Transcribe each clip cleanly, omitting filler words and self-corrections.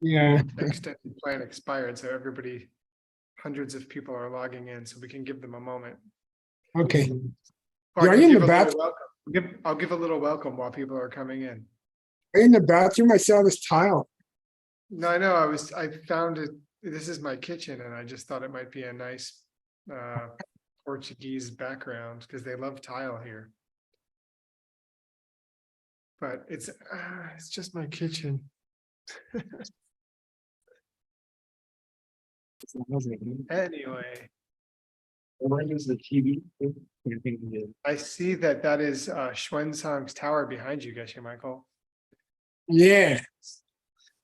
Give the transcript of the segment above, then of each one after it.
Yeah. The extended plan expired, so hundreds of people are logging in, so we can give them a moment. Okay. Or I Are can you in give the a little bathroom? welcome. I'll give a little welcome while people are coming in. Are you in the bathroom? I saw this tile. No, I know, I found it, this is my kitchen, and I just thought it might be a nice Portuguese background, because they love tile here. But it's just my kitchen. Anyway, Where is the TV? I see that is Xuanzang's tower behind you, Geshe Michael. Yeah.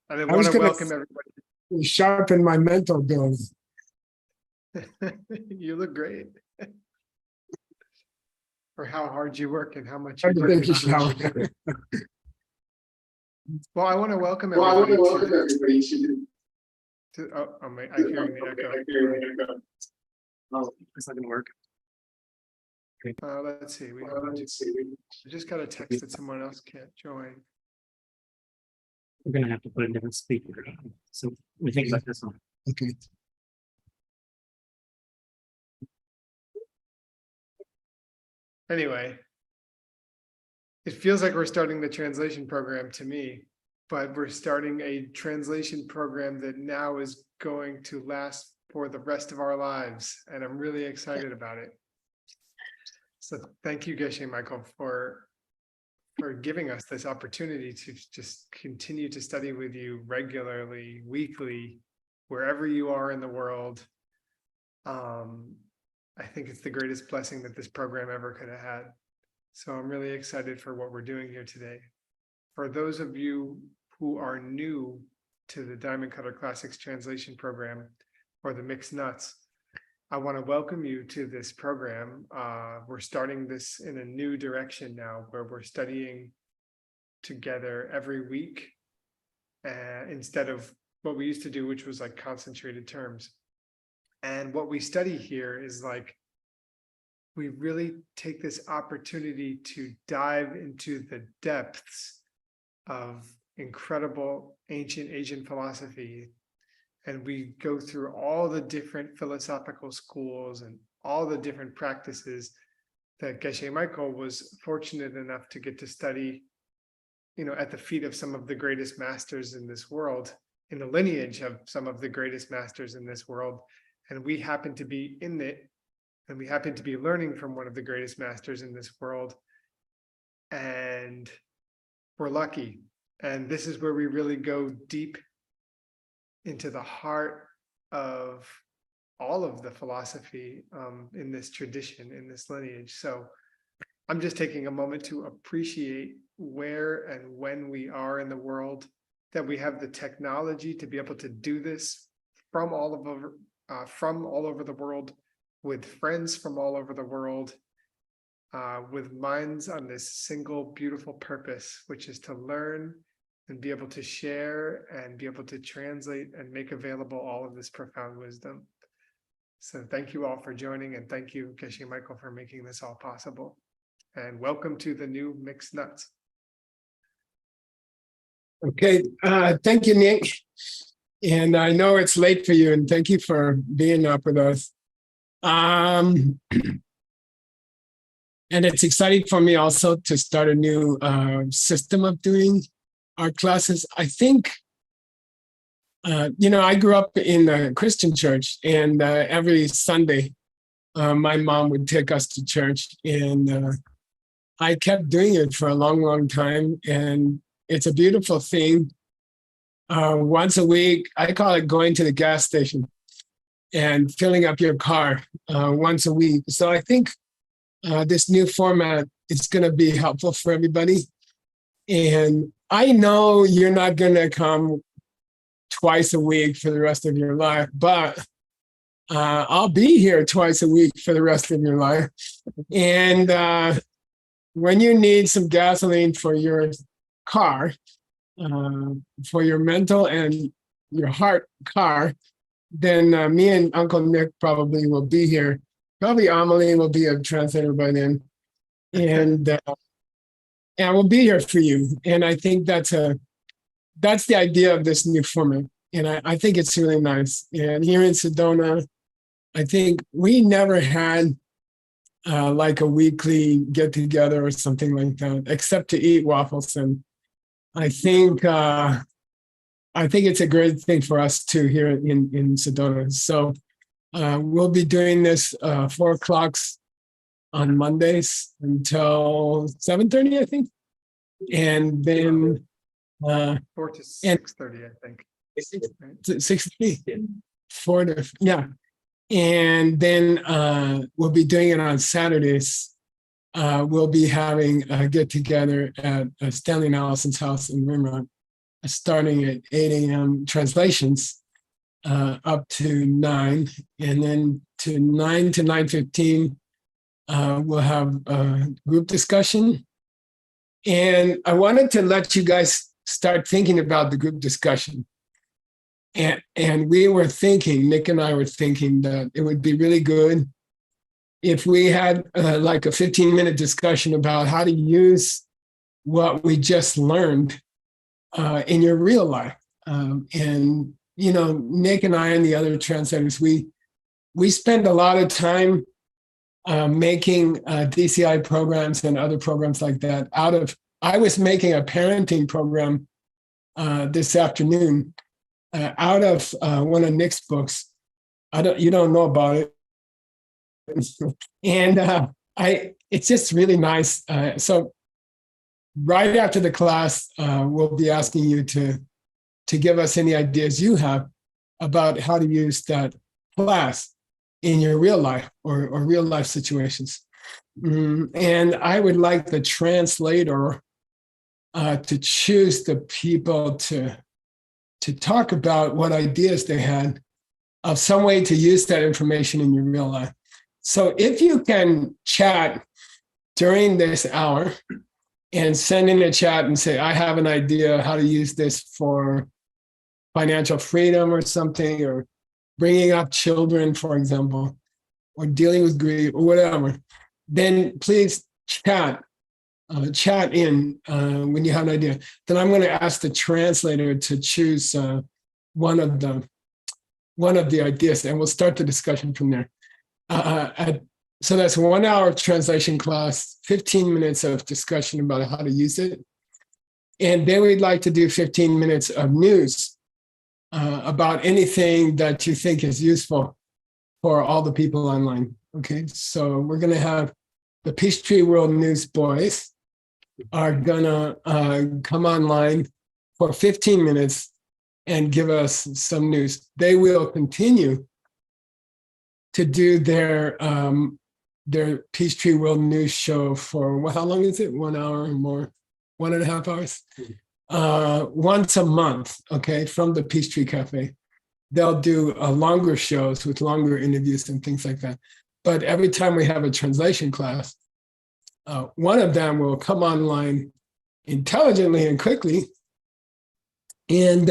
And I I was want to gonna welcome everybody. sharpen my mental goals. You look great. For how hard you work and how much you work. Thank you, shower. Well, I want to welcome Well, I want to everybody welcome everybody to, I'm hearing the echo. Oh, it's not gonna work. Let's see. I just got a text that someone else can't join. We're gonna have to put a different speaker. So we think about this one. Okay. Anyway, it feels like we're starting the translation program to me, but we're starting a translation program that now is going to last for the rest of our lives, and I'm really excited about it. So thank you, Geshe Michael, for giving us this opportunity to just continue to study with you regularly, weekly, wherever you are in the world. I think it's the greatest blessing that this program ever could have had. So I'm really excited for what we're doing here today. For those of you who are new to the Diamond Cutter Classics translation program or the Mixed Nuts, I want to welcome you to this program. We're starting this in a new direction now, where we're studying together every week instead of what we used to do, which was like concentrated terms. And what we study here is like, we really take this opportunity to dive into the depths of incredible ancient Asian philosophy. And we go through all the different philosophical schools and all the different practices that Geshe Michael was fortunate enough to get to study, at the feet of some of the greatest masters in this world, in the lineage of some of the greatest masters in this world. And we happen to be in it, and we happen to be learning from one of the greatest masters in this world. And we're lucky. And this is where we really go deep into the heart of all of the philosophy in this tradition, in this lineage. So I'm just taking a moment to appreciate where and when we are in the world, that we have the technology to be able to do this from all over the world, with friends from all over the world, with minds on this single beautiful purpose, which is to learn and be able to share and be able to translate and make available all of this profound wisdom. So thank you all for joining, and thank you, Geshe Michael, for making this all possible. And welcome to the new Mixed Nuts. Okay. Thank you, Nick. And I know it's late for you, and thank you for being up with us. And it's exciting for me also to start a new system of doing our classes. I think, I grew up in a Christian church, and every Sunday, my mom would take us to church, and I kept doing it for a long, long time. And it's a beautiful thing. Once a week, I call it going to the gas station and filling up your car once a week. So I think this new format is going to be helpful for everybody. And I know you're not going to come twice a week for the rest of your life, but I'll be here twice a week for the rest of your life. And when you need some gasoline for your car, for your mental and your heart car, then me and Uncle Nick probably will be here. Probably Amelie will be a translator by then. And we'll be here for you. And I think that's a that's the idea of this new format. And I think it's really nice. And here in Sedona, I think we never had like a weekly get together or something like that, except to eat waffles. And I think it's a great thing for us too here in Sedona. So we'll be doing this 4 o'clock on Mondays until 7:30, I think. And then 4 to 6:30, I think. 6:30, 4 to, yeah. And then we'll be doing it on Saturdays. We'll be having a get together at Stanley and Allison's house in Rimrock, starting at 8 a.m. translations up to 9. And then to 9 to 9:15, we'll have a group discussion. And I wanted to let you guys start thinking about the group discussion. And we were thinking, Nick and I were thinking that it would be really good if we had like a 15-minute discussion about how to use what we just learned in your real life. And, you know, Nick and I and the other translators, we spend a lot of time making DCI programs and other programs like that I was making a parenting program this afternoon out of one of Nick's books. You don't know about it. And it's just really nice. So right after the class, we'll be asking you to give us any ideas you have about how to use that class in your real life or real life situations. And I would like the translator to choose the people to talk about what ideas they had of some way to use that information in your real life. So if you can chat during this hour and send in a chat and say, I have an idea how to use this for financial freedom or something, or bringing up children, for example, or dealing with grief or whatever, then please chat in when you have an idea. Then I'm going to ask the translator to choose one of the ideas, and we'll start the discussion from there. So that's 1 hour of translation class, 15 minutes of discussion about how to use it. And then we'd like to do 15 minutes of news about anything that you think is useful for all the people online. Okay, so we're going to have the Peachtree World News Boys are going to come online for 15 minutes and give us some news. They will continue to do their Peachtree World News show for how long is it? 1 hour or more, 1.5 hours, once a month. Okay, from the Peachtree Cafe, they'll do longer shows with longer interviews and things like that. But every time we have a translation class, one of them will come online intelligently and quickly and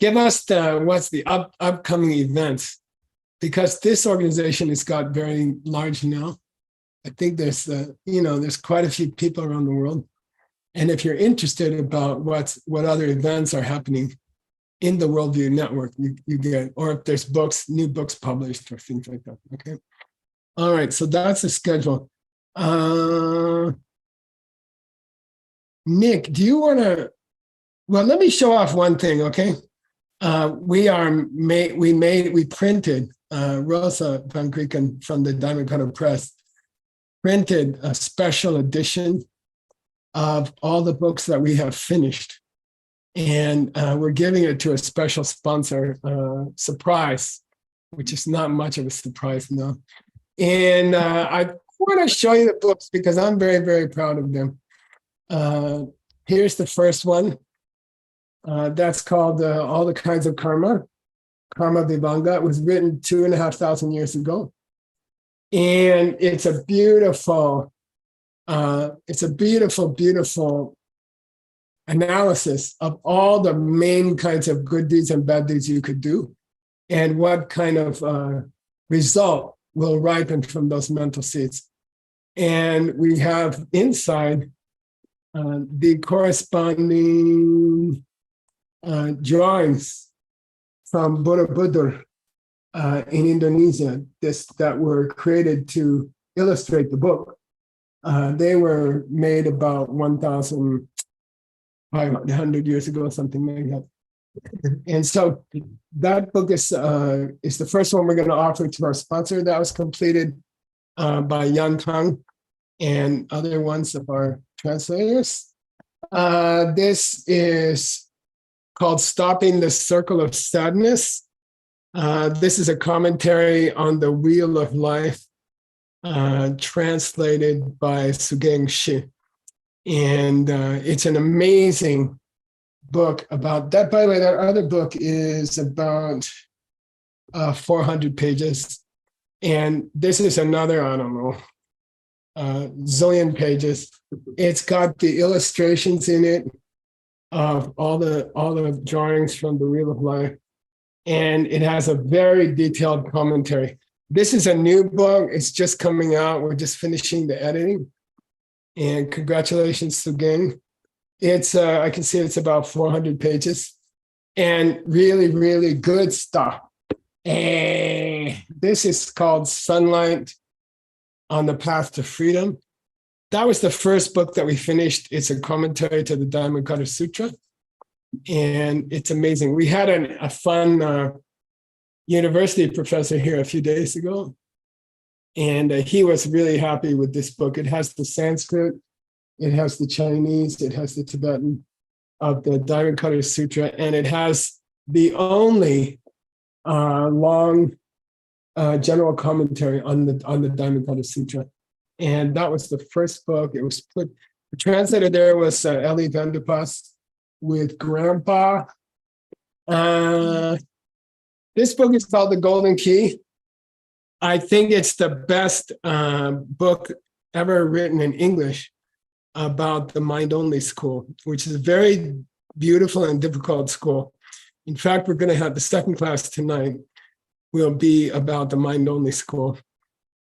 give us what's the upcoming events. Because this organization has got very large now. I think there's quite a few people around the world. And if you're interested about what other events are happening in the Worldview network, you get, or if there's new books published or things like that. Okay. All right. So that's the schedule. Nick, do you want to? Well, let me show off one thing. Okay. We printed. Rosa Van Grieken from the Diamond Cutter Press printed a special edition of all the books that we have finished. And we're giving it to a special sponsor, surprise, which is not much of a surprise now. And I want to show you the books because I'm very, very proud of them. Here's the first one. That's called All the Kinds of Karma. Karma Vibhanga. It was written 2,500 years ago. And it's a beautiful, beautiful analysis of all the main kinds of good deeds and bad deeds you could do and what kind of result will ripen from those mental seeds. And we have inside the corresponding drawings from Borobudur in Indonesia that were created to illustrate the book. They were made about 1,500 years ago, something like that. And so that book is the first one we're going to offer to our sponsor. That was completed by Yan Tang and other ones of our translators. This is called Stopping the Circle of Sadness. This is a commentary on the Wheel of Life, translated by Sugeng Shi. And it's an amazing book about that. By the way, that other book is about 400 pages. And this is another, I don't know, zillion pages. It's got the illustrations in it of all the drawings from the Wheel of Life. And it has a very detailed commentary. This is a new book. It's just coming out. We're just finishing the editing. And congratulations to Ging. It's I can see it's about 400 pages and really, really good stuff. And this is called Sunlight on the Path to Freedom. That was the first book that we finished. It's a commentary to the Dhammapada Sutra. And it's amazing. We had a fun university professor here a few days ago. And he was really happy with this book. It has the Sanskrit, it has the Chinese, it has the Tibetan of the Dhammapada Sutra, and it has the only long general commentary on the Dhammapada Sutra. And that was the first book. It was the translator there was Ellie Vanderpas with Grandpa. This book is called The Golden Key. I think it's the best book ever written in English about the mind-only school, which is a very beautiful and difficult school. In fact, we're going to have the second class tonight will be about the mind-only school.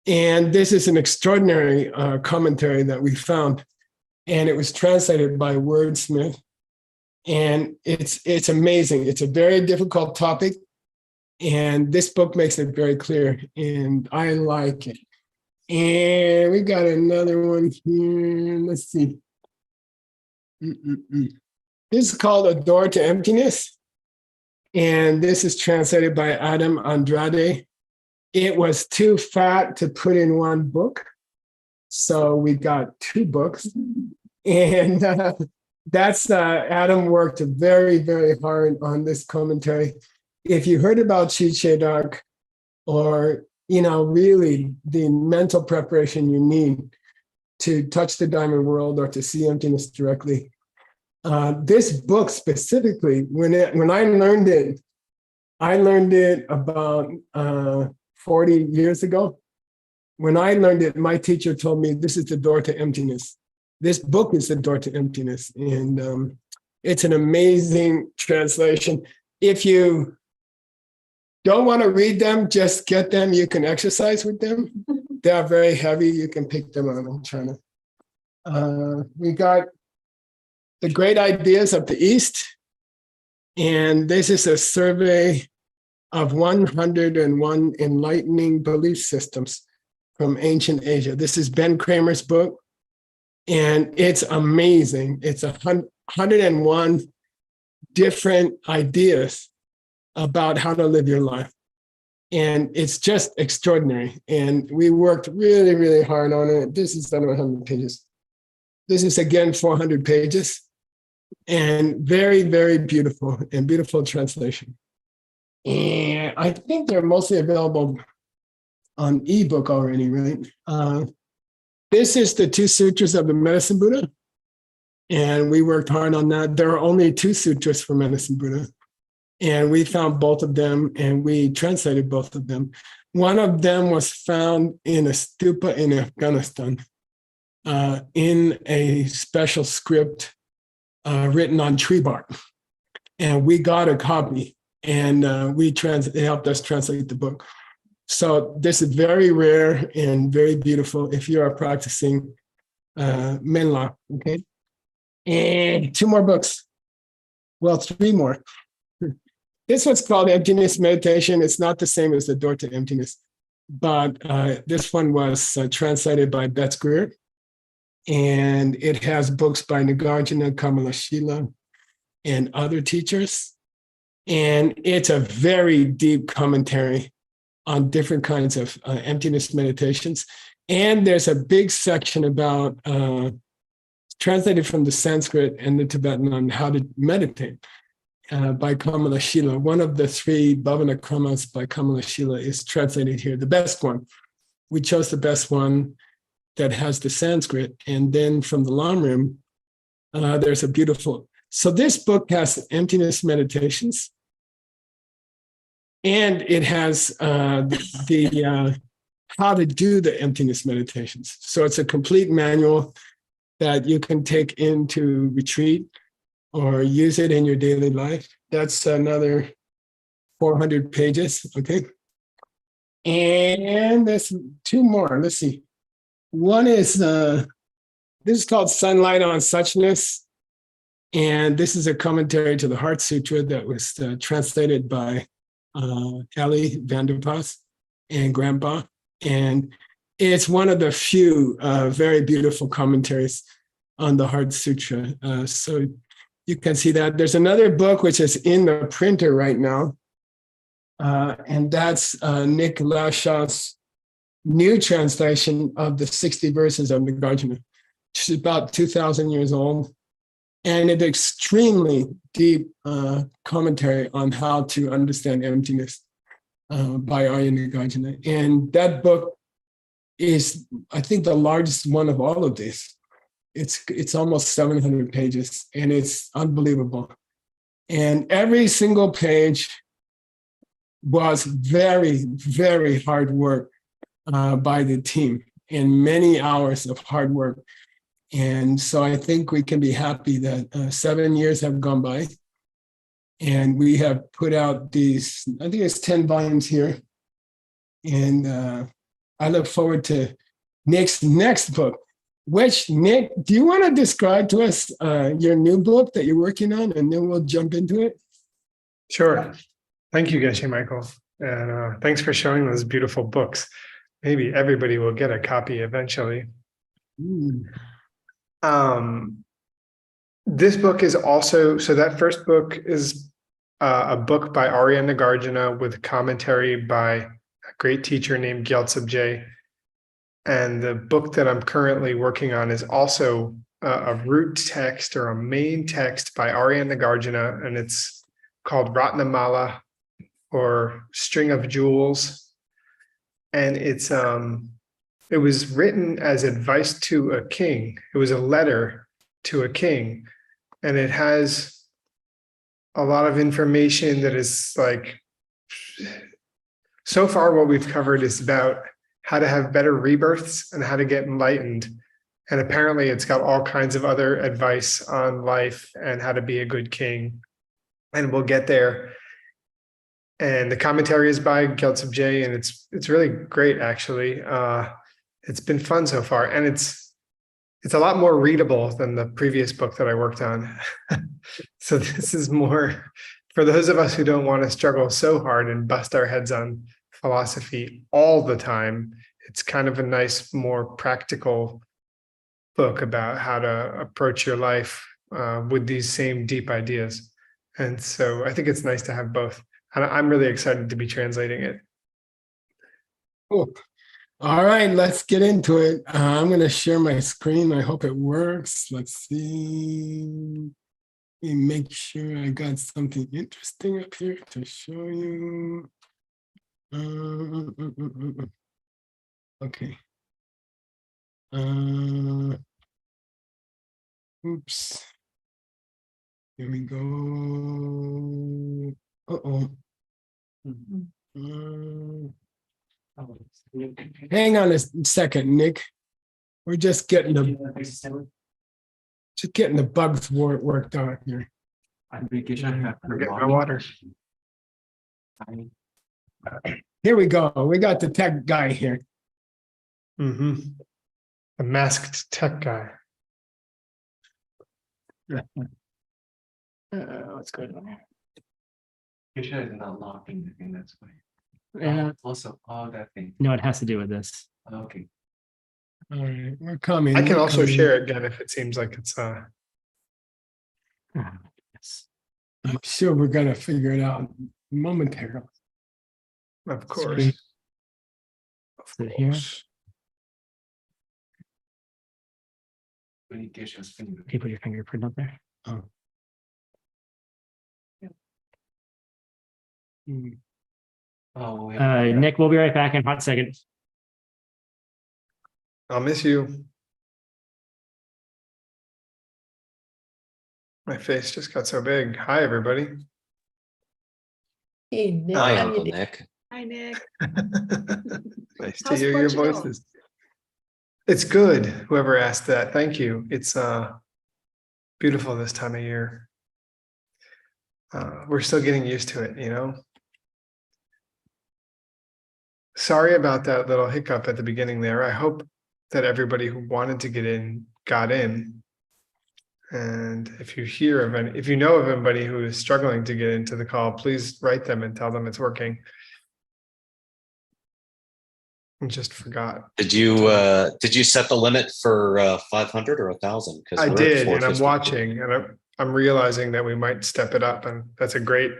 And this is an extraordinary commentary that we found. And it was translated by Wordsmith. And it's amazing. It's a very difficult topic. And this book makes it very clear, and I like it. And we got another one here. Let's see. This is called A Door to Emptiness. And this is translated by Adam Andrade. It was too fat to put in one book. So we got two books. And that's Adam worked very, very hard on this commentary. If you heard about Chichedak, or, really the mental preparation you need to touch the diamond world or to see emptiness directly, this book specifically, when I learned it about 40 years ago. When I learned it, my teacher told me, this is the door to emptiness. This book is the door to emptiness. And it's an amazing translation. If you don't want to read them, just get them. You can exercise with them. They are very heavy. You can pick them up. I'm trying to. We got The Great Ideas of the East. And this is a survey of 101 enlightening belief systems from ancient Asia. This is Ben Kramer's book. And it's amazing. It's 101 different ideas about how to live your life. And it's just extraordinary. And we worked really, really hard on it. This is 700 pages. This is again 400 pages. And very, very beautiful and beautiful translation. And I think they're mostly available on ebook already, right? This is the 2 sutras of the Medicine Buddha. And we worked hard on that. There are only 2 sutras for Medicine Buddha. And we found both of them, and we translated both of them. One of them was found in a stupa in Afghanistan, in a special script written on tree bark. And we got a copy, and it helped us translate the book. So this is very rare and very beautiful if you are practicing Menla, okay? And 2 more books. well, three more. This one's called Emptiness Meditation. It's not the same as the Door to Emptiness, but this one was translated by Beth Greer, and it has books by Nagarjuna, Kamalashila, and other teachers. And it's a very deep commentary on different kinds of emptiness meditations. And there's a big section about, translated from the Sanskrit and the Tibetan, on how to meditate. By Kamalashila. One of the three Bhavana Kramas by Kamalashila is translated here, the best one. We chose the best one that has the Sanskrit. And then from the Lamrim, there's a beautiful. So this book has emptiness meditations. And it has the how to do the emptiness meditations. So it's a complete manual that you can take into retreat or use it in your daily life. That's another 400 pages, okay? And there's two more, let's see. One is, this is called Sunlight on Suchness. And this is a commentary to the Heart Sutra that was translated by Ellie Vanderpas and Grandpa. And it's one of the few very beautiful commentaries on the Heart Sutra. So you can see that. There's another book which is in the printer right now, and that's Nick Lashaw's new translation of the 60 verses of Nagarjuna, which is about 2,000 years old, and an extremely deep commentary on how to understand emptiness by Arya Nagarjuna. And that book is, I think, the largest one of all of these. It's almost 700 pages, and it's unbelievable. And every single page was very, very hard work by the team, and many hours of hard work. And so I think we can be happy that 7 years have gone by, and we have put out these, I think it's 10 volumes here. And I look forward to Nick's next book. Which, Nick, do you want to describe to us your new book that you're working on, and then we'll jump into it? Sure. Thank you, Geshe Michael. And thanks for showing those beautiful books. Maybe everybody will get a copy eventually. This book is also, so that first book is a book by Arya Nagarjuna with commentary by a great teacher named Gyaltsab Je. And the book that I'm currently working on is also a root text or a main text by Arya Nagarjuna, and it's called Ratnamala, or String of Jewels. And it was written as advice to a king. It was a letter to a king, and it has a lot of information that is like, so far what we've covered is about how to have better rebirths and how to get enlightened. And apparently it's got all kinds of other advice on life and how to be a good king. And we'll get there. And the commentary is by Gyaltsab Je, and it's really great, actually. It's been fun so far. And it's a lot more readable than the previous book that I worked on. So this is more for those of us who don't want to struggle so hard and bust our heads on philosophy all the time. It's kind of a nice, more practical book about how to approach your life with these same deep ideas. And so I think it's nice to have both. And I'm really excited to be translating it. Cool. All right, let's get into it. I'm going to share my screen. I hope it works. Let's see. Let me make sure I got something interesting up here to show you. Okay. Oops. Here we go. Uh-oh. Hang on a second, Nick. We're just getting the bugs worked out here. Forget my water. Here we go. We got the tech guy here. Mm-hmm. A masked tech guy. What's going on? Geshe is not locked in, I think that's why. Yeah, Also, all that thing. no, it has to do with this. Okay. All right, we're coming. I can we're also coming. share it again if it seems like it's Yes. I'm sure we're gonna figure it out momentarily. of course. Sweet. Of Is it here? course. We need Geshe's finger. Can you put your fingerprint up there? Mm. Oh, yeah. Nick, we'll be right back in a hot second. I'll miss you. My face just got so big. Hi, everybody. Hey, Nick. Hi, how you Uncle doing? Nick. Hi, Nick. Nice to How's hear your Portugal? voices. It's good. Whoever asked that, thank you. It's beautiful this time of year. We're still getting used to it, you know. Sorry about that little hiccup at the beginning there. I hope that everybody who wanted to get in got in. And if you know of anybody who is struggling to get into the call, please write them and tell them it's working. I just forgot. Did you set the limit for 500 or 1,000? I did, and I'm watching, and I'm realizing that we might step it up, and that's a great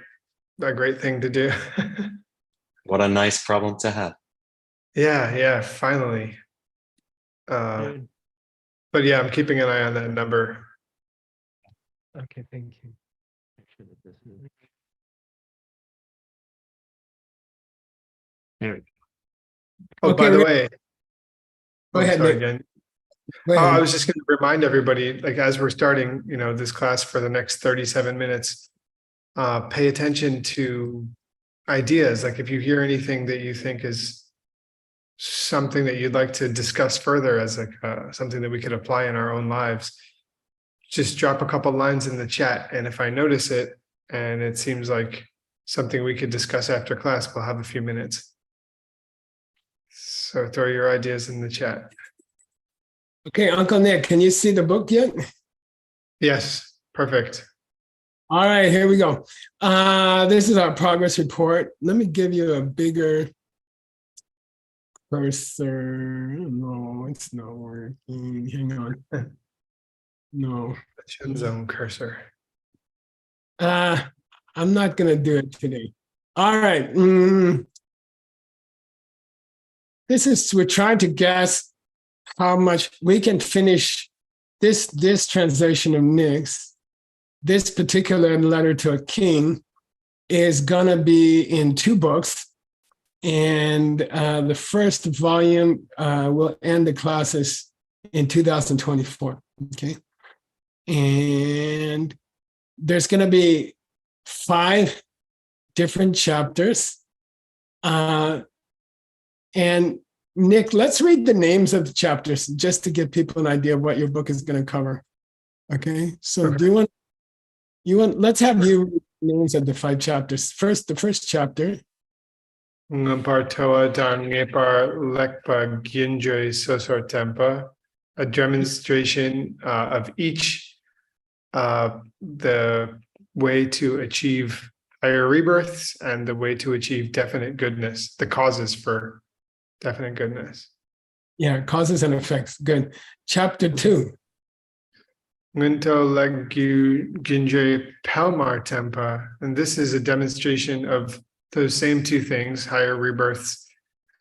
thing to do. What a nice problem to have. Yeah, finally. But yeah, I'm keeping an eye on that number. Okay, thank you. There we go. Oh, Okay, by the we- way, Go ahead, sorry Nick. again. Go Oh, I ahead. was just going to remind everybody, like as we're starting, this class for the next 37 minutes, pay attention to ideas. Like if you hear anything that you think is something that you'd like to discuss further as something that we could apply in our own lives, just drop a couple lines in the chat. And if I notice it and it seems like something we could discuss after class, we'll have a few minutes. So throw your ideas in the chat. Okay, Uncle Nick, can you see the book yet? Yes, perfect. All right, here we go. This is our progress report. Let me give you a bigger cursor. No, it's not working. Hang on. No. Xuanzang cursor. I'm not going to do it today. All right. We're trying to guess how much we can finish this translation of Nick's. This particular letter to a king is going to be in 2 books. And the first volume will end the classes in 2024. Okay. And there's going to be 5 different chapters. And Nick, let's read the names of the chapters just to give people an idea of what your book is going to cover. Okay. So Okay. do you want, let's have you read the names of the 5 chapters. First, the first chapter. Ngampar Toa Dan Ngepar Lekpa Gyinjoy Sosor Tempa, a demonstration of each the way to achieve higher rebirths and the way to achieve definite goodness, the causes for definite goodness. Yeah, causes and effects. Good. Chapter 2. Ngunto Legyu Ginjoy Palmar Tempa, and this is a demonstration of those same 2 things, higher rebirths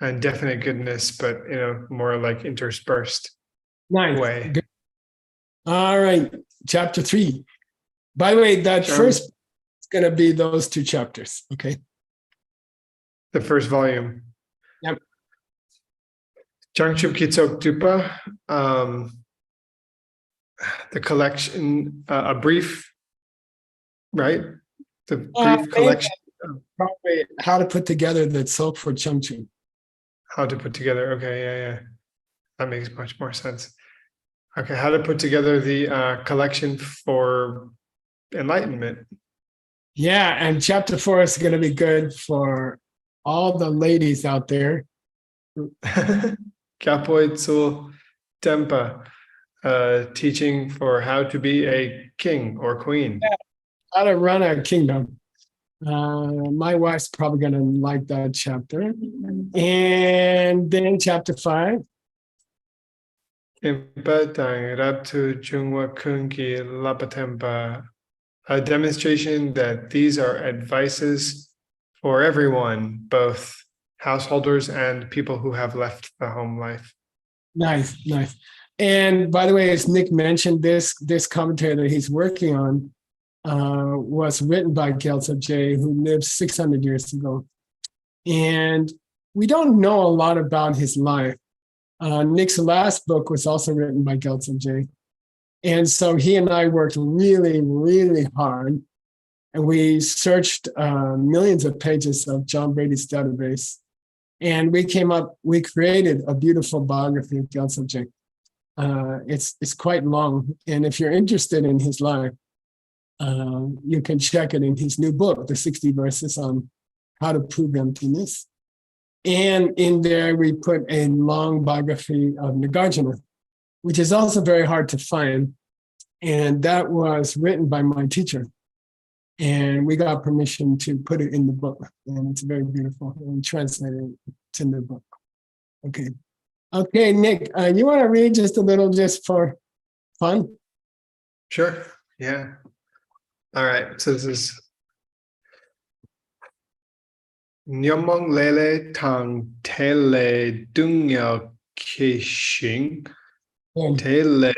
and definite goodness, but in a more like interspersed Nice. way. Good. All right. Chapter 3. By the way, that Sure. first is going to be those 2 chapters. Okay. The first volume. Yep. Changchup Kitsok Dupa, the collection, a brief, right? The brief collection of Probably how to put together the soap for Chumchu. how to put together. Okay, yeah. That makes much more sense. Okay, how to put together the collection for enlightenment. Yeah, and chapter 4 is going to be good for all the ladies out there. Kapoi Tsul Tempa, teaching for how to be a king or queen. How to Run a Kingdom. My wife's probably going to like that chapter. And then chapter 5. A demonstration that these are advices for everyone, both householders and people who have left the home life. Nice, nice. And by the way, as Nick mentioned, this commentary that he's working on was written by Gyaltsen J, who lived 600 years ago. And we don't know a lot about his life. Nick's last book was also written by Gyaltsen J. And so he and I worked really, really hard. And we searched millions of pages of John Brady's database. And we created a beautiful biography of Gyaltsen J. It's quite long. And if you're interested in his life, you can check it in his new book, The 60 Verses on How to Prove Emptiness. And in there, we put a long biography of Nagarjuna, which is also very hard to find. And that was written by my teacher. And we got permission to put it in the book. And it's very beautiful and translated to the book. Okay. Okay, Nick, you want to read just a little just for fun? Sure. Yeah. All right. So this is Nyomong Lele Tang Tele Dunya Kishing Good, Tele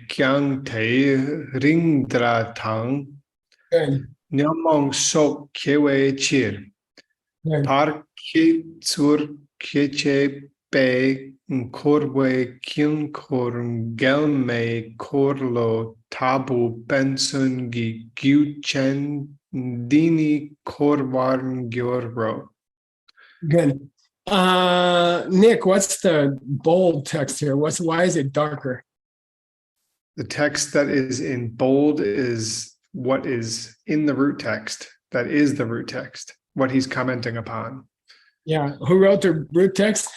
Kyang Te Ringdra Tang good, Nyomong Sok Kewe Chir good. Par Ki Tsur Keche Be Korwe Kyun Korn Gelme Korlo Tabu Bensungi Gyuchen Dini Korwarn Gyorro. Good. Nick, what's the bold text here? Why is it darker? The text that is in bold is what is in the root text. That is the root text, what he's commenting upon. Yeah. Who wrote the root text?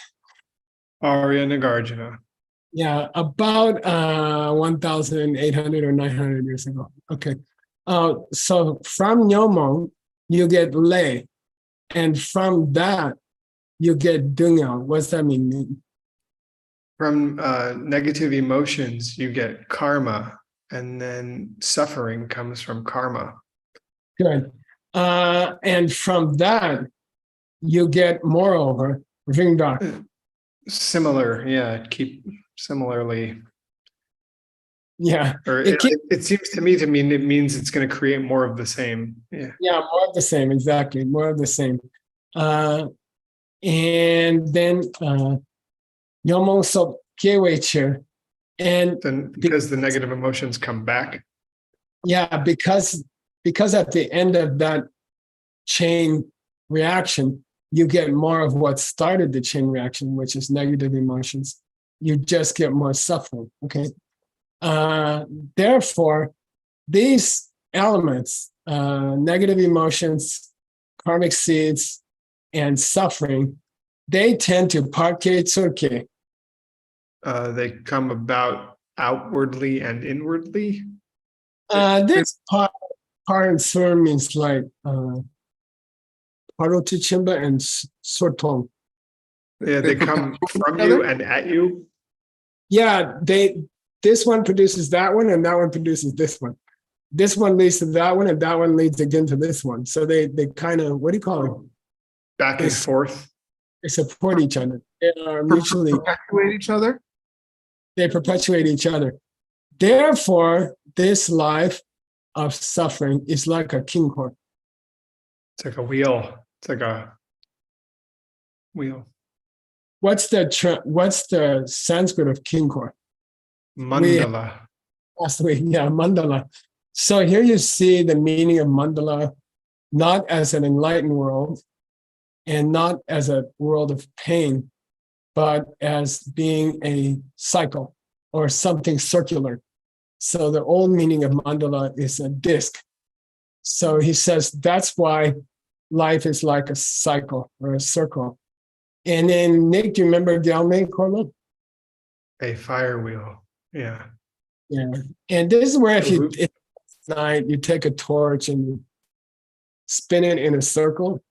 Arya Nagarjuna. Yeah, about 1,800 or 900 years ago. Okay. So from Nyomong, you get lei. And from that, you get dunya. What's that mean? From negative emotions, you get karma, and then suffering comes from karma. Good. And from that, you get moreover, vingda. Similar, yeah, keep similarly. Yeah. Or it seems to me it means it's going to create more of the same. Yeah. Yeah, more of the same, exactly. More of the same. And then Nyomong Sok Kyeweche. And Then because the negative emotions come back. yeah, because at the end of that chain reaction, you get more of what started the chain reaction, which is negative emotions. You just get more suffering, okay? Therefore, these elements, negative emotions, karmic seeds, and suffering, they tend to parke tsurke. They come about outwardly and inwardly. This par and sur means like parotichimba and sortong. Yeah, they come from you and at you. Yeah, this one produces that one, and that one produces this one. This one leads to that one, and that one leads again to this one. So they kind of, what do you call it? Back and forth. They support each other. They are mutually, Perpetuate each other. they perpetuate each other. Therefore, this life of suffering is like a king court. It's like a wheel. It's like a wheel. What's the Sanskrit of king court? Mandala. Last week, yeah, mandala. So here you see the meaning of mandala, not as an enlightened world and not as a world of pain, but as being a cycle or something circular. So the old meaning of mandala is a disc. So he says that's why life is like a cycle or a circle. And then Nick, do you remember Galme Corlo? A fire wheel. Yeah. Yeah. And this is where if night, you take a torch and you spin it in a circle.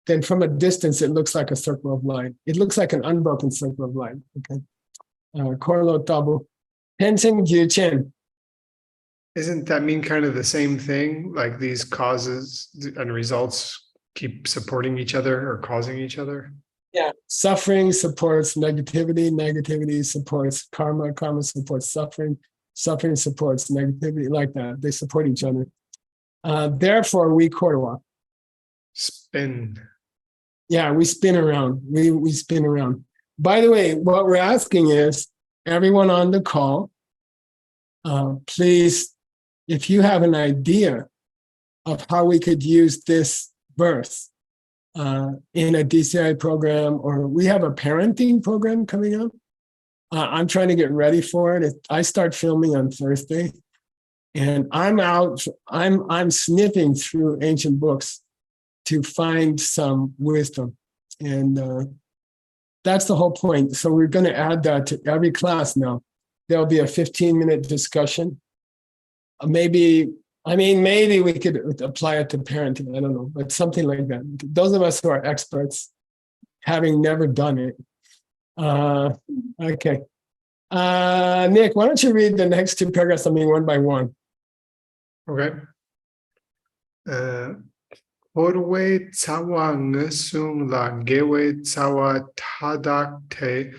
Then from a distance, it looks like a circle of light. It looks like an unbroken circle of light. Okay. Korlo tabu. Pensen gyuchen. Isn't that mean kind of the same thing? Like these causes and results keep supporting each other or causing each other? Yeah. Suffering supports negativity. Negativity supports karma. Karma supports suffering. Suffering supports negativity, like that. They support each other. Therefore, we korwa. Spin. Yeah, we spin around. We spin around. By the way, what we're asking is everyone on the call, please, if you have an idea of how we could use this verse in a DCI program, or we have a parenting program coming up. I'm trying to get ready for it. I start filming on Thursday, and I'm sniffing through ancient books to find some wisdom. And that's the whole point. So we're going to add that to every class now. There'll be a 15-minute discussion. Maybe we could apply it to parenting. I don't know, but something like that. Those of us who are experts, having never done it. Okay. Nick, why don't you read the next two paragraphs, one by one? Okay. Orwe tsawa ngesung la gewe tsawa tadak te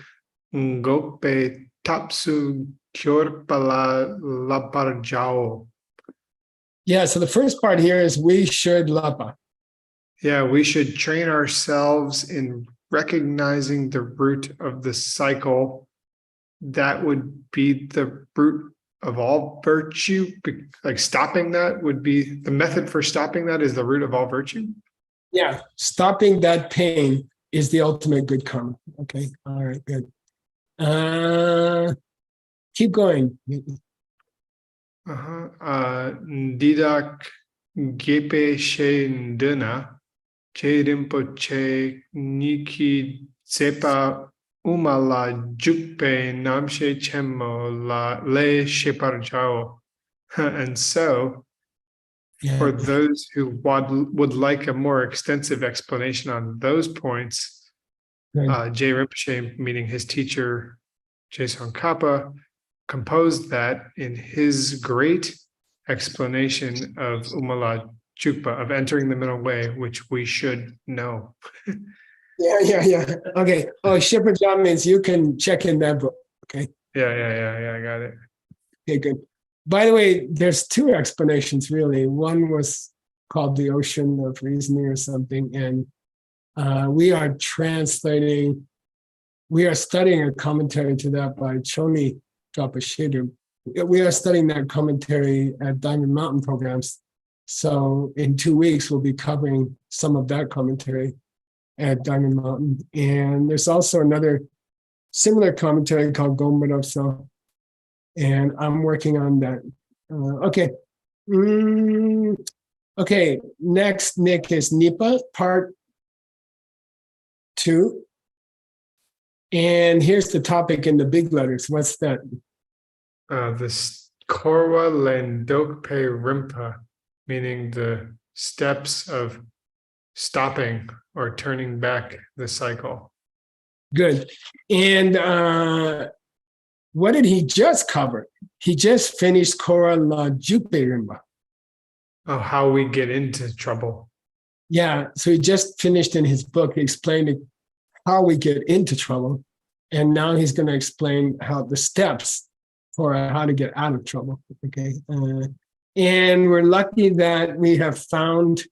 ngope tapsu kyorpala laparjao. Yeah, so the first part here is we should lapa. Yeah, we should train ourselves in recognizing the root of the cycle. That would be the root of all virtue. Like stopping that would be the method for stopping that is the root of all virtue. Yeah, stopping that pain is the ultimate good karma. Okay, all right, good. Keep going. Didak gepe she ndena che rinpoche niki sepa umala jukpe namshe chemo la le sheparjao. And so, for those who would like a more extensive explanation on those points, Jay Rinpoche, meaning his teacher, Jason Kappa, composed that in his great explanation of Umala Chukpa, of entering the middle way, which we should know. Yeah. Okay. Oh, Shepherd John means you can check in that book. Okay. Yeah, I got it. Okay, good. By the way, there's two explanations really. One was called The Ocean of Reasoning or something, and we are studying a commentary to that by Choni Tapashidu. We are studying that commentary at Diamond Mountain programs. So in 2 weeks, we'll be covering some of that commentary at Diamond Mountain. And there's also another similar commentary called Gombarovsa. And I'm working on that. Okay. Okay, next, Nick, is Nipa, part 2. And here's the topic in the big letters. What's that? This Korwa Lendokpe Rimpa, meaning the steps of stopping or turning back the cycle. Good. And what did he just cover? He just finished Kora La Jupe Rimba. Oh, how we get into trouble. Yeah, so he just finished in his book explaining how we get into trouble. And now he's going to explain how the steps for how to get out of trouble. Okay. And we're lucky that we have found,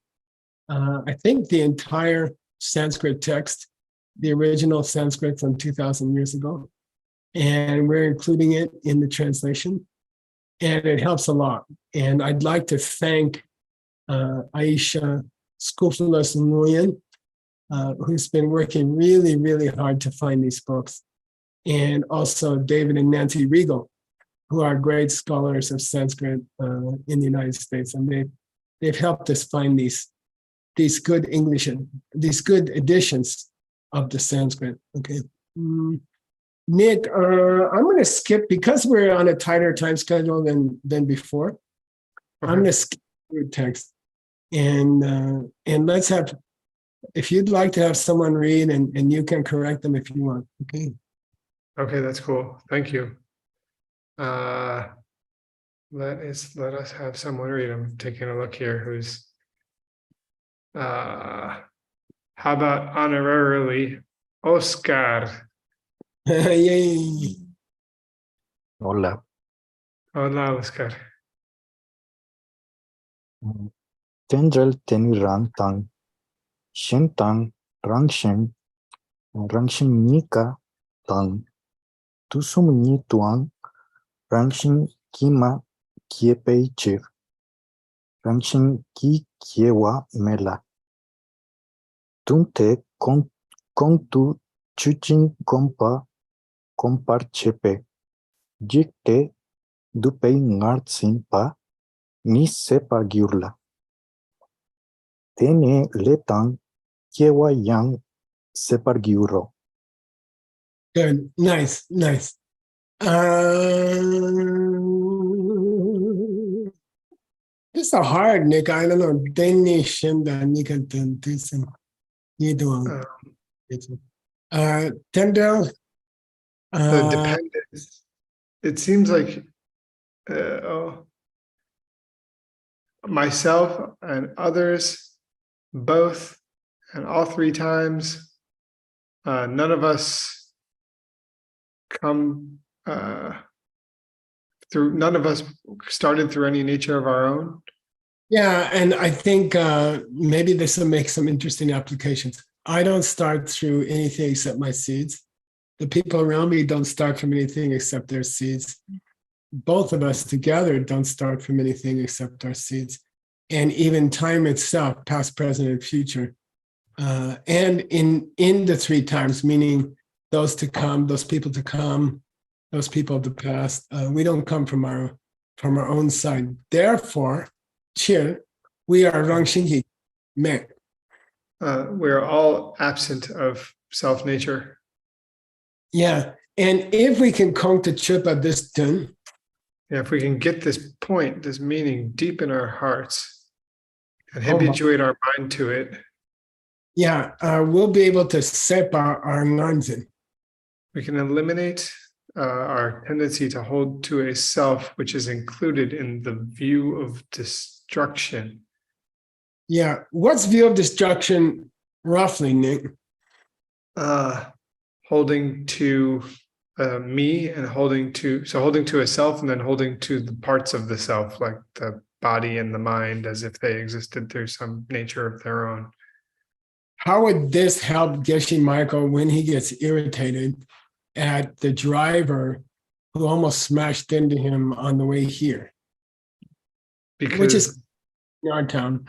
I think, the entire Sanskrit text, the original Sanskrit from 2,000 years ago. And we're including it in the translation. And it helps a lot. And I'd like to thank Aisha Skufulas Nguyen, who's been working really, really hard to find these books. And also David and Nancy Regal, who are great scholars of Sanskrit in the United States. And they've helped us find these good English, these good editions of the Sanskrit. Okay. Nick, I'm going to skip, because we're on a tighter time schedule than before. I'm Okay. gonna skip through text and let's have, if you'd like to have someone read and you can correct them if you want. Okay. Okay, that's cool. Thank you. Let us have someone read. I'm taking a look here. Who's how about honorarily Oscar? Yay. Hola. Hola, Oscar. Tendrel teni rang tang. Shen tang rangshen. Rangshen nika tang. Tusum ni tuang. Rangshen kima kiepei chir. Rangshen ki kiewa mela. Tunte kong tu chuchin kompa kompar chepe. Jikte dupei ngartsin pa ni sepa giurla. Tene letang kiewa yang separ giuro. Good. Nice. Nice. It's a hard, Nick. I don't know. Deni shinda nika tusen. You doing? Tendel. The dependence. It seems like myself and others, both, and all three times. None of us come through. None of us started through any nature of our own. Yeah, and I think maybe this will make some interesting applications. I don't start through anything except my seeds. The people around me don't start from anything except their seeds. Both of us together don't start from anything except our seeds. And even time itself, past, present, and future. And in the three times, meaning those to come, those people to come, those people of the past, we don't come from our own side. Therefore, we are Rangshingi, men. We're all absent of self-nature. Yeah, and if we can come to Chupa this done, Yeah, if we can get this point, this meaning deep in our hearts and habituate our mind to it. Yeah, we'll be able to sepa our nanzin. We can eliminate our tendency to hold to a self which is included in the view of destruction. Yeah, what's view of destruction roughly, Nick? Holding to me and holding to a self and then holding to the parts of the self, like the body and the mind, as if they existed through some nature of their own. How would this help Geshe Michael when he gets irritated at the driver who almost smashed into him on the way here? Because Which is in our town.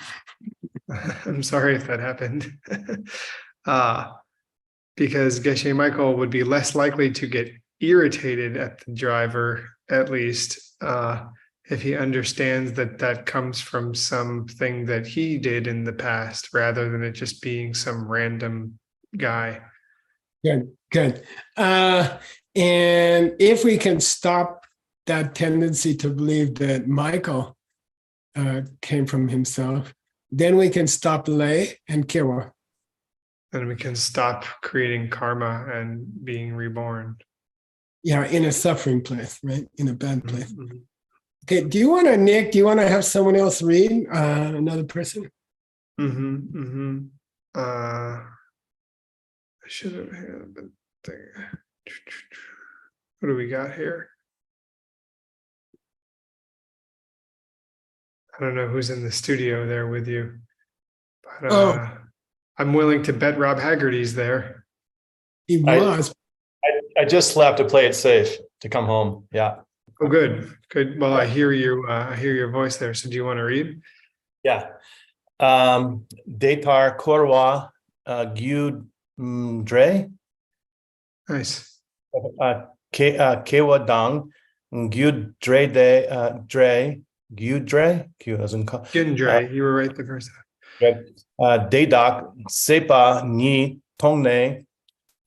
I'm sorry if that happened. Because Geshe Michael would be less likely to get irritated at the driver, at least, if he understands that that comes from something that he did in the past, rather than it just being some random guy. Good. And if we can stop that tendency to believe that Michael came from himself, then we can stop Lei and Kiwa. And we can stop creating karma and being reborn. Yeah, in a suffering place, right? In a bad place. Mm-hmm. Okay, Nick, do you want to have someone else read? Another person? I should have had the thing. What do we got here? I don't know who's in the studio there with you, but I'm willing to bet Rob Haggerty's there. He was. I just left to play it safe to come home. Yeah. Oh, good. Well, I hear you. I hear your voice there. So, do you want to read? Yeah. Datar Korwa Gyu Dre. Nice. Kewa Dang Gyu Dre Dre Gyu Dre Q as in Gindre, you were right the first time. Dadak Sepa Ni Tongne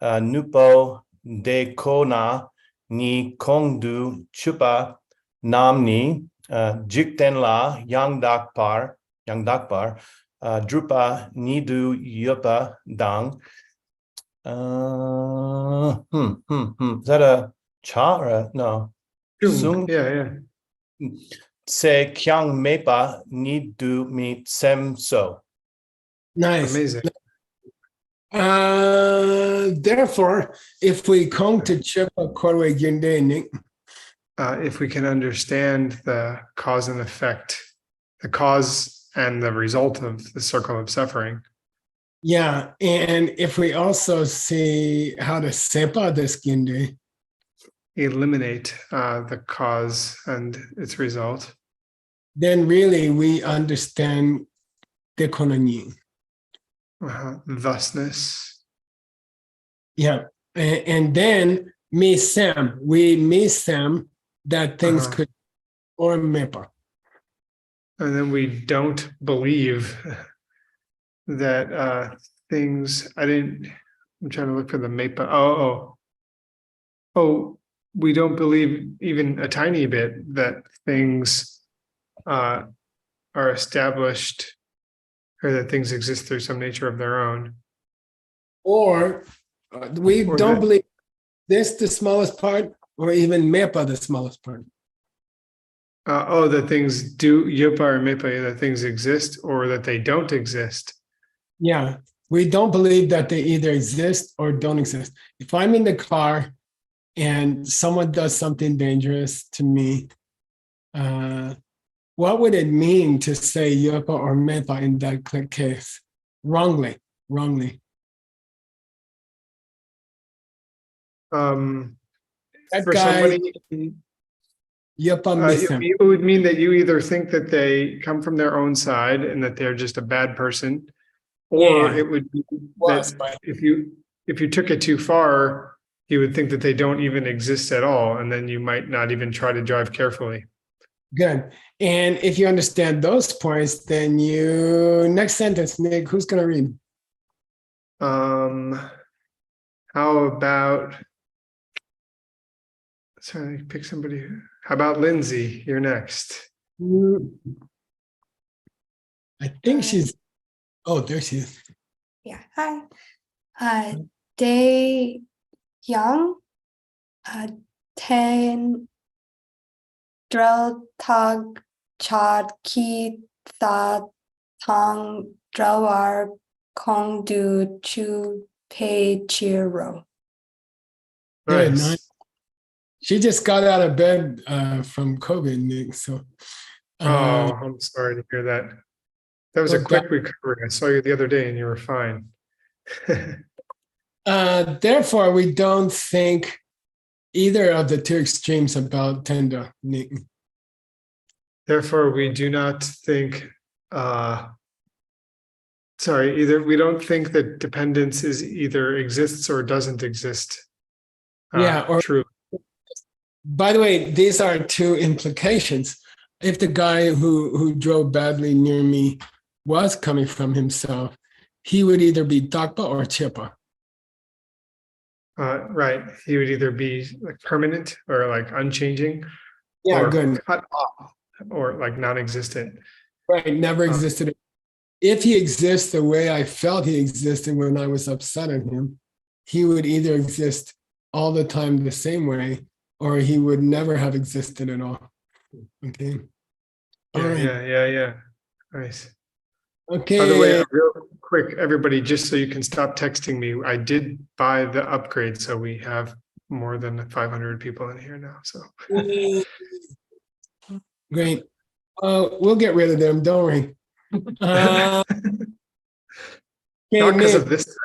Nupo De Kona Ni Kongdu Chupa Namni Jikten la yang dakpar, drupa nidu yupa dang. Is that a cha or a no? Sung Yeah. se kyang mepa nidu mi sem so. Nice. Amazing. Therefore, if we come to Chepa Korwe Gyunde Nik, If we can understand the cause and effect, the cause and the result of the circle of suffering, yeah, and if we also see how to sepa this Gyunde, eliminate the cause and its result, then really we understand the Konani. thusness. Yeah, and then me sam, we miss them that things Uh-huh. could or mepa. And then we don't believe that things, I'm trying to look for the MAPA. Oh, we don't believe even a tiny bit that things are established or that things exist through some nature of their own. Or we Or don't that- believe this the smallest part, or even mepa the smallest part. That things do, yupa or MAPA, that things exist or that they don't exist. Yeah, we don't believe that they either exist or don't exist. If I'm in the car and someone does something dangerous to me, what would it mean to say yopa or mepa in that case? Wrongly. That For guy, somebody, yopa miss him. it would mean that you either think that they come from their own side and that they're just a bad person, or Yeah. it would be Was, that but if you took it too far, you would think that they don't even exist at all, and then you might not even try to drive carefully. good. And if you understand those points, then next sentence, Nick, who's gonna read? How about, sorry, pick somebody. How about Lindsay? You're next. I think she's, oh, there she is. Yeah, hi. Day Young, Ten Drel Tag Chad Ki Tha Tang Drawar Kong Du Chu Pei Chiro. Good, Nice. nice. She just got out of bed from COVID, Nick. So, I'm sorry to hear that. That was a well, quick recovery. I saw you the other day and you were fine. therefore, we don't think either of the two extremes about tender, Nick. Therefore, we do not think, we don't think that dependence is either exists or doesn't exist. Yeah, or True. by the way, these are two implications. If the guy who drove badly near me was coming from himself, he would either be Dakpa or Chepa. Right. He would either be like permanent or like unchanging, Yeah, or good. cut off or like non-existent. Right, never existed. If he exists the way I felt he existed when I was upset at him, he would either exist all the time the same way, or he would never have existed at all. Okay. All right. Yeah. Nice. Okay. By the way, real quick, everybody, just so you can stop texting me, I did buy the upgrade, so we have more than 500 people in here now. So Great. We'll get rid of them. Don't worry. not Okay, because Nick, of this.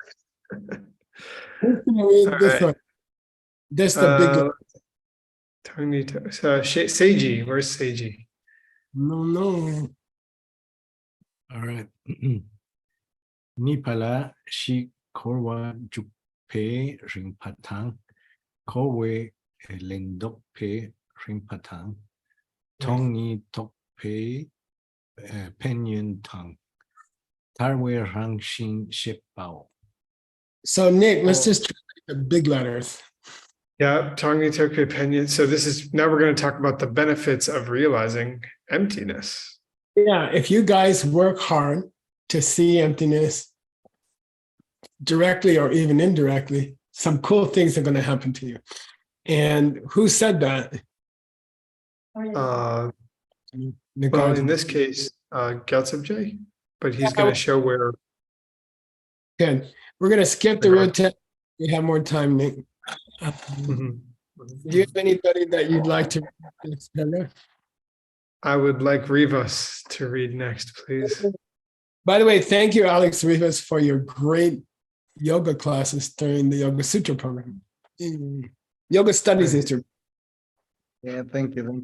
who's gonna read All this right. one? This the big. Seiji, where's Seiji? No. All right. Nipala shi korwa jupe ring patang, kowe lendok pe ring patang, tong ni tok pe penyon tang, tarwe rang shin ship bao. So Nick, let's Oh. just try the big letters. Yeah, Tongi Tokyo Penyon. So this is now we're going to talk about the benefits of realizing emptiness. Yeah, if you guys work hard to see emptiness directly or even indirectly, some cool things are going to happen to you. And who said that? Well, in Nagarjuna. this case, Gyaltsab, but he's going to show where. Good. We're going to skip the road test. We have more time, Nick. Mhm. Do you have anybody that you'd like to read? I would like Rivas to read next, please. By the way, thank you, Alex Rivas, for your great yoga classes during the Yoga Sutra program. Yoga Studies Institute. Yeah, thank you.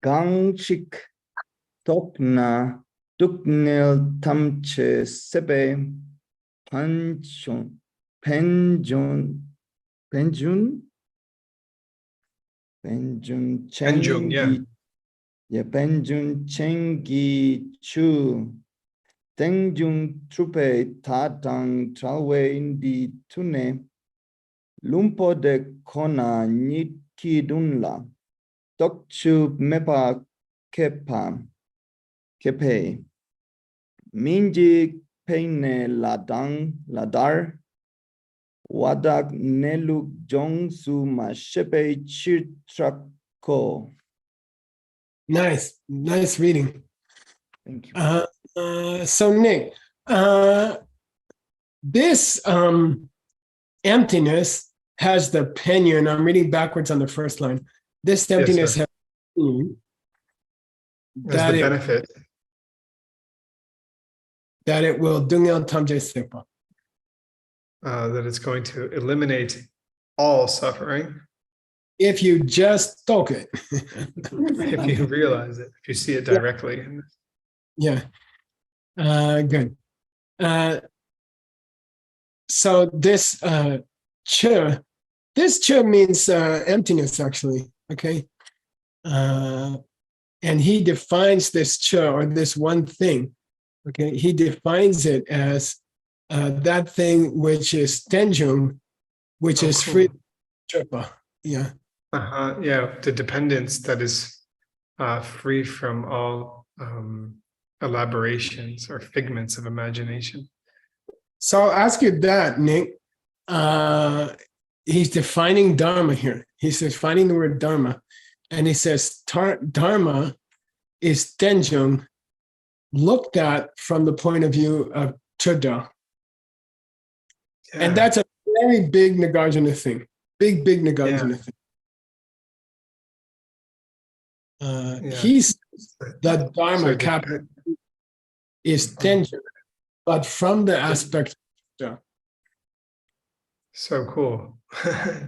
Gangshik Tokna Duknel Tamche Sebe Penjun Penjun, yeah. Yeah, Penjun Chengi Chu Tengjun Trupe Tatang Tralwe Indi Tune Lumpo de Kona Niki Dunla Dokchu Mepa Kepa Kepe Minji Peine Ladar Wadak Neluk Jongsu Mashepe Chitrako. Nice reading. Thank you. So Nick, this emptiness has the penyon. I'm reading backwards on the first line. This emptiness has That's the benefit. That it will dungel tamje sepa. That it's going to eliminate all suffering. If you just took it. If you realize it, if you see it directly. Yeah. Good. So this cha means emptiness, actually. Okay. And he defines this cha, or this one thing. Okay. He defines it as that thing which is tenjung, which is free. Yeah. Yeah, the dependence that is free from all elaborations or figments of imagination. So I'll ask you that, Nick. He's defining Dharma here. He's defining the word Dharma. And he says Dharma is tenjung looked at from the point of view of Chödra. Yeah. And that's a very big Nagarjuna thing. Big Nagarjuna thing. He says that Dharma capital is tension, but from the aspect of So cool.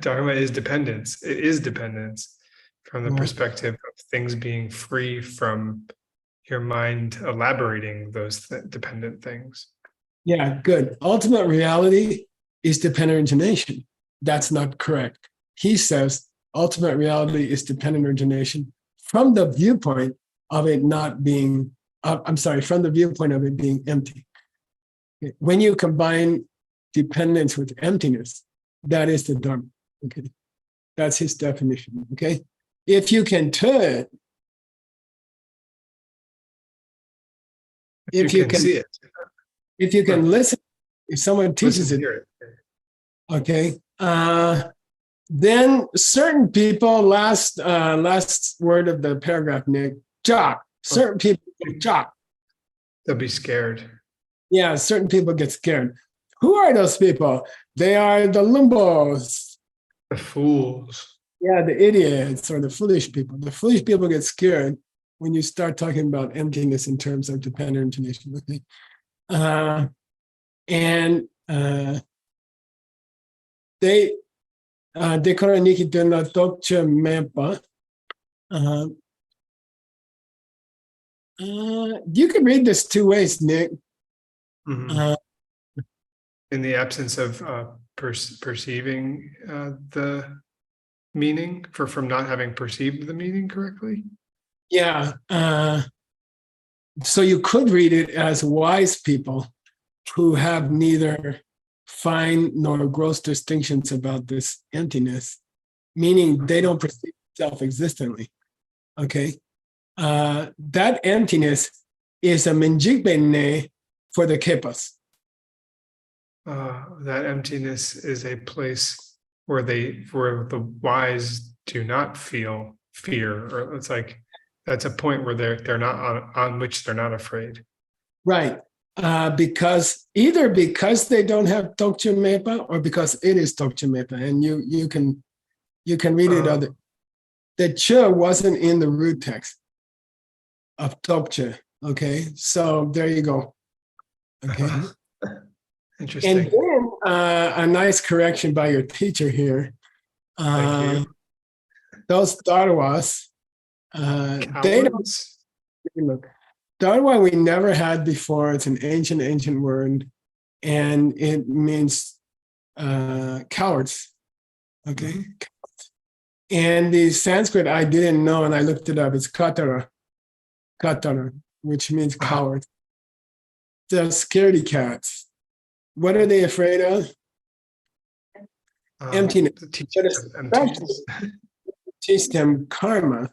Dharma is dependence. It is dependence from the perspective of things being free from your mind elaborating those dependent things. Yeah, good. Ultimate reality is dependent origination. That's not correct. He says ultimate reality is dependent origination from the viewpoint of it not being, from the viewpoint of it being empty. When you combine dependence with emptiness, that is the Dharma. Okay, that's his definition. Okay, if you can turn, if you can see it, if you can listen, if someone teaches it, okay, then certain people, last word of the paragraph, Nick, jock. Certain people get jock. They'll be scared. Yeah, certain people get scared. Who are those people? They are the lumbos. The fools. Yeah, the idiots or the foolish people. The foolish people get scared when you start talking about emptiness in terms of dependent origination. Okay? They decora niki tena tokche mepa. You can read this two ways, Nick. Mm-hmm. In the absence of perceiving the meaning, from not having perceived the meaning correctly? Yeah. So you could read it as wise people who have neither fine nor gross distinctions about this emptiness, meaning they don't perceive self-existently. Okay, that emptiness is a menjigbene for the kepas. That emptiness is a place where the wise do not feel fear, or it's like that's a point where they're not on which they're not afraid. Right. Because either because they don't have Tokchen Mepa or because it is Tokchen Mepa, and you can read it other. The Che wasn't in the root text of Tokche. Okay, so there you go. Okay. Interesting. And then a nice correction by your teacher here. Thank you. Those Darwas, they don't Cowards? look. Darwa we never had before. It's an ancient word, and it means cowards. Okay. And the Sanskrit I didn't know, and I looked it up. It's katara, which means coward. The scaredy cats. What are they afraid of? Emptiness. Emptiness. Teach them karma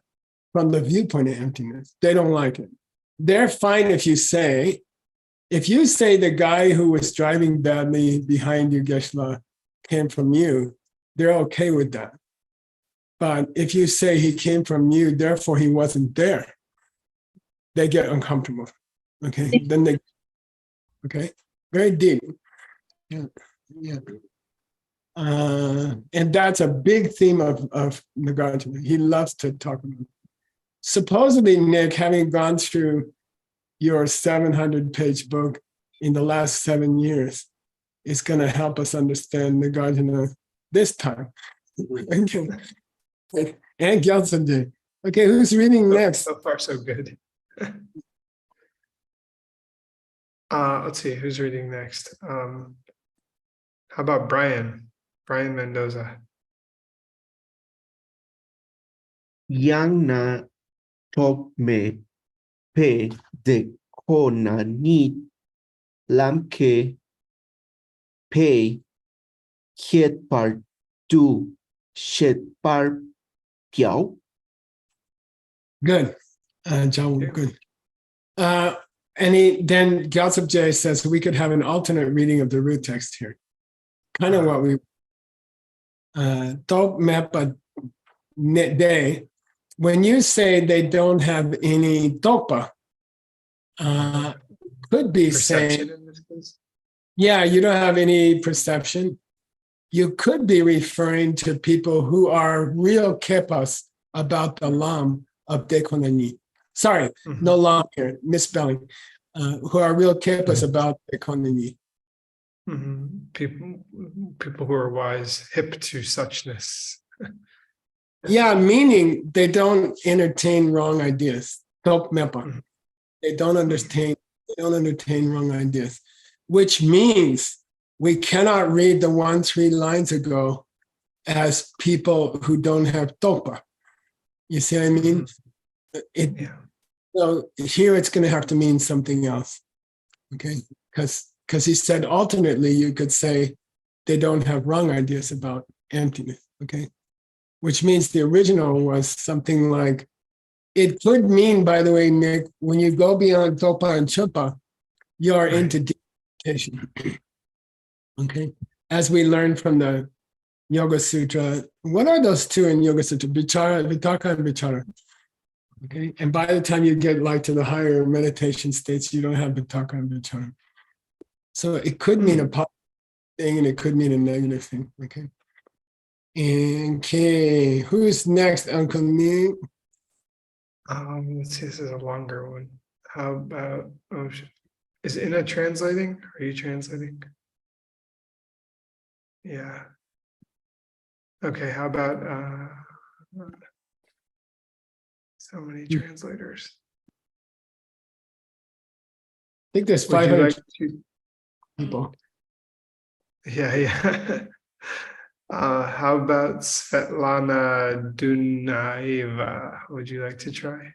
from the viewpoint of emptiness. They don't like it. They're fine if you say the guy who was driving badly behind you, Geshe, came from you, they're okay with that. But if you say he came from you, therefore he wasn't there, they get uncomfortable. Okay, then they, okay, very deep. Yeah. And that's a big theme of Nagarjuna. He loves to talk about it. Supposedly, Nick, having gone through your 700-page book in the last 7 years, is going to help us understand Nagarjuna this time. And Gyaltsabje. Okay, who's reading next? So far, so good. Let's see, who's reading next? How about Brian? Brian Mendoza. Yang na top me pe de ko na ni lam ke pe kiet par du shet par piao. Good. John, good. Then Gyaltsabje says we could have an alternate reading of the root text here. Kind of what we Top Mepa De. When you say they don't have any topa, could be Perception saying, in this case? yeah, you don't have any perception. You could be referring to people who are real kepas about the lam of Dekonani. Sorry, no lam here, misspelling. Who are real kepas about Dekonani. People who are wise, hip to suchness. Yeah, meaning they don't entertain wrong ideas. Top mepa. They don't entertain wrong ideas, which means we cannot read the 1-3 lines ago as people who don't have topa. You see what I mean? So here it's going to have to mean something else. Okay, because he said alternately you could say they don't have wrong ideas about emptiness. Okay. Which means the original was something like, it could mean, by the way, Nick, when you go beyond Topa and Chupa, you are into meditation. Okay? As we learned from the Yoga Sutra, what are those two in Yoga Sutra? Vitaka and Vichara. Okay? And by the time you get like to the higher meditation states, you don't have Vitaka and Vichara. So it could mean a positive thing and it could mean a negative thing. Okay? Okay, who's next, Uncle Nick? Let's see, this is a longer one. How about, is Ina translating? Are you translating? Yeah. Okay, how about, so many translators. I think there's Would you 500 like to- people. Yeah. How about Svetlana Dunaeva? Would you like to try?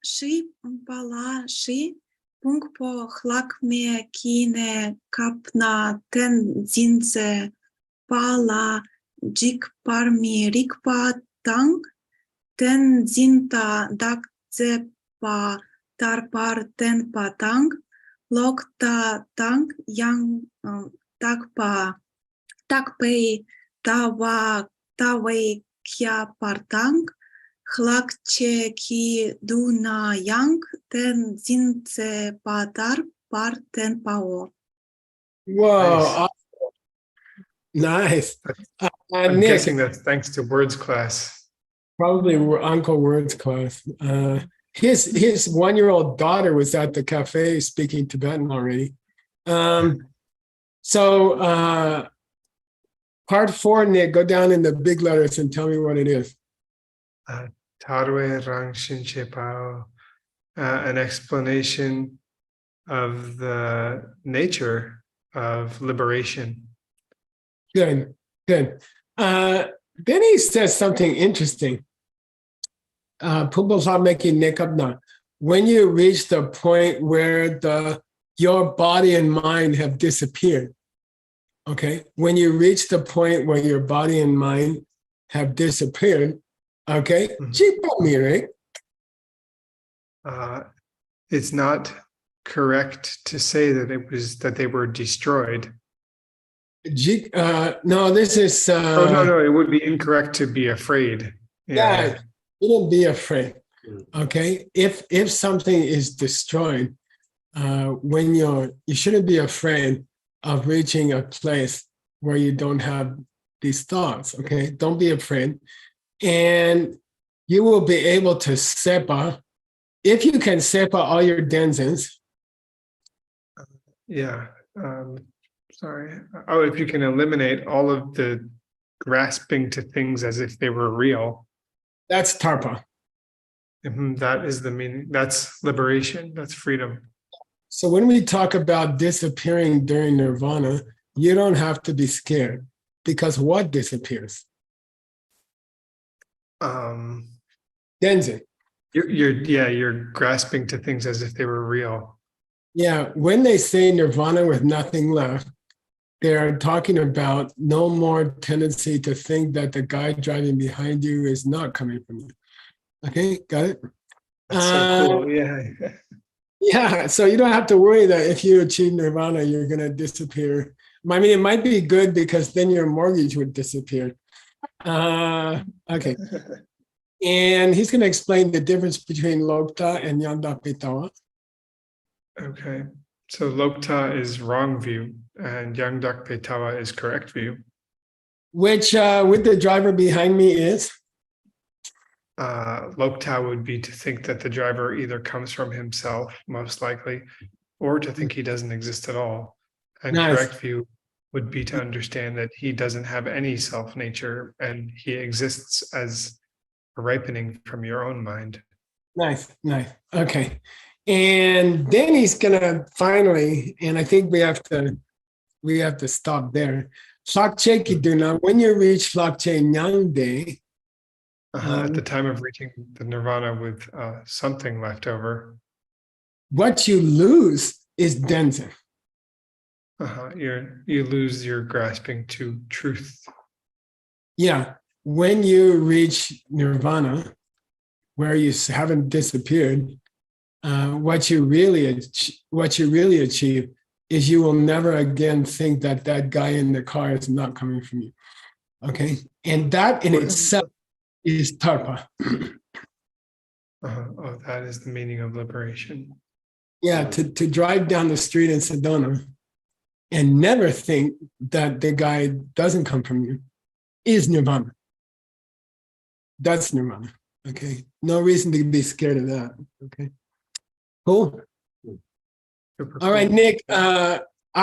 She bala she pungpo hlakme kine kapna ten zinse pala jik parmi rikpa tang ten zinta dakze pa tarpar ten patang lokta tang yang takpei tawei kya partang hlakche ki duna yang ten zinse patar par ten pao. Whoa, nice. I'm Nick, guessing that's thanks to words class. probably Uncle Word's class. His 1-year-old daughter was at the cafe speaking Tibetan already. So part 4, Nick, go down in the big letters and tell me what it is. Tarwe Rang Shin Pao, an explanation of the nature of liberation. Good, good. Then he says something interesting. When you reach the point where your body and mind have disappeared, okay? When you reach the point where your body and mind have disappeared, okay? It's not correct to say that they were destroyed. No, this is. No, it would be incorrect to be afraid. Yeah, you don't be afraid. Okay, if something is destroyed, when you shouldn't be afraid of reaching a place where you don't have these thoughts. Okay, don't be afraid, and you will be able to sepa. If you can sepa all your denzens. Yeah. Sorry. Oh, if you can eliminate all of the grasping to things as if they were real. That's tarpa. That is the meaning. That's liberation. That's freedom. So when we talk about disappearing during nirvana, you don't have to be scared, because what disappears? Denzen. You're grasping to things as if they were real. Yeah, when they say nirvana with nothing left, they're talking about no more tendency to think that the guy driving behind you is not coming from you. Okay, got it? That's so cool. Yeah. Yeah, so you don't have to worry that if you achieve nirvana, you're going to disappear. I mean, it might be good because then your mortgage would disappear. Okay. And he's going to explain the difference between Lokta and Yanda Pitawa. Okay. So Lokta is wrong view and Yangdak Petawa is correct view. Which with the driver behind me is? Lokta would be to think that the driver either comes from himself, most likely, or to think he doesn't exist at all. And correct view would be to understand that he doesn't have any self-nature and he exists as a ripening from your own mind. Nice. Okay. And then he's gonna finally, and I think we have to stop there. Flakche Kiduna, when you reach Flakche Nyangde, at the time of reaching the nirvana with something left over, what you lose is denzen. You lose your grasping to truth. Yeah, when you reach nirvana, where you haven't disappeared, what you really achieve is you will never again think that that guy in the car is not coming from you. Okay, and that in itself is tarpa. Oh, that is the meaning of liberation. Yeah, to drive down the street in Sedona and never think that the guy doesn't come from you is nirvana. That's nirvana. Okay, no reason to be scared of that. Okay, cool. All right, Nick, I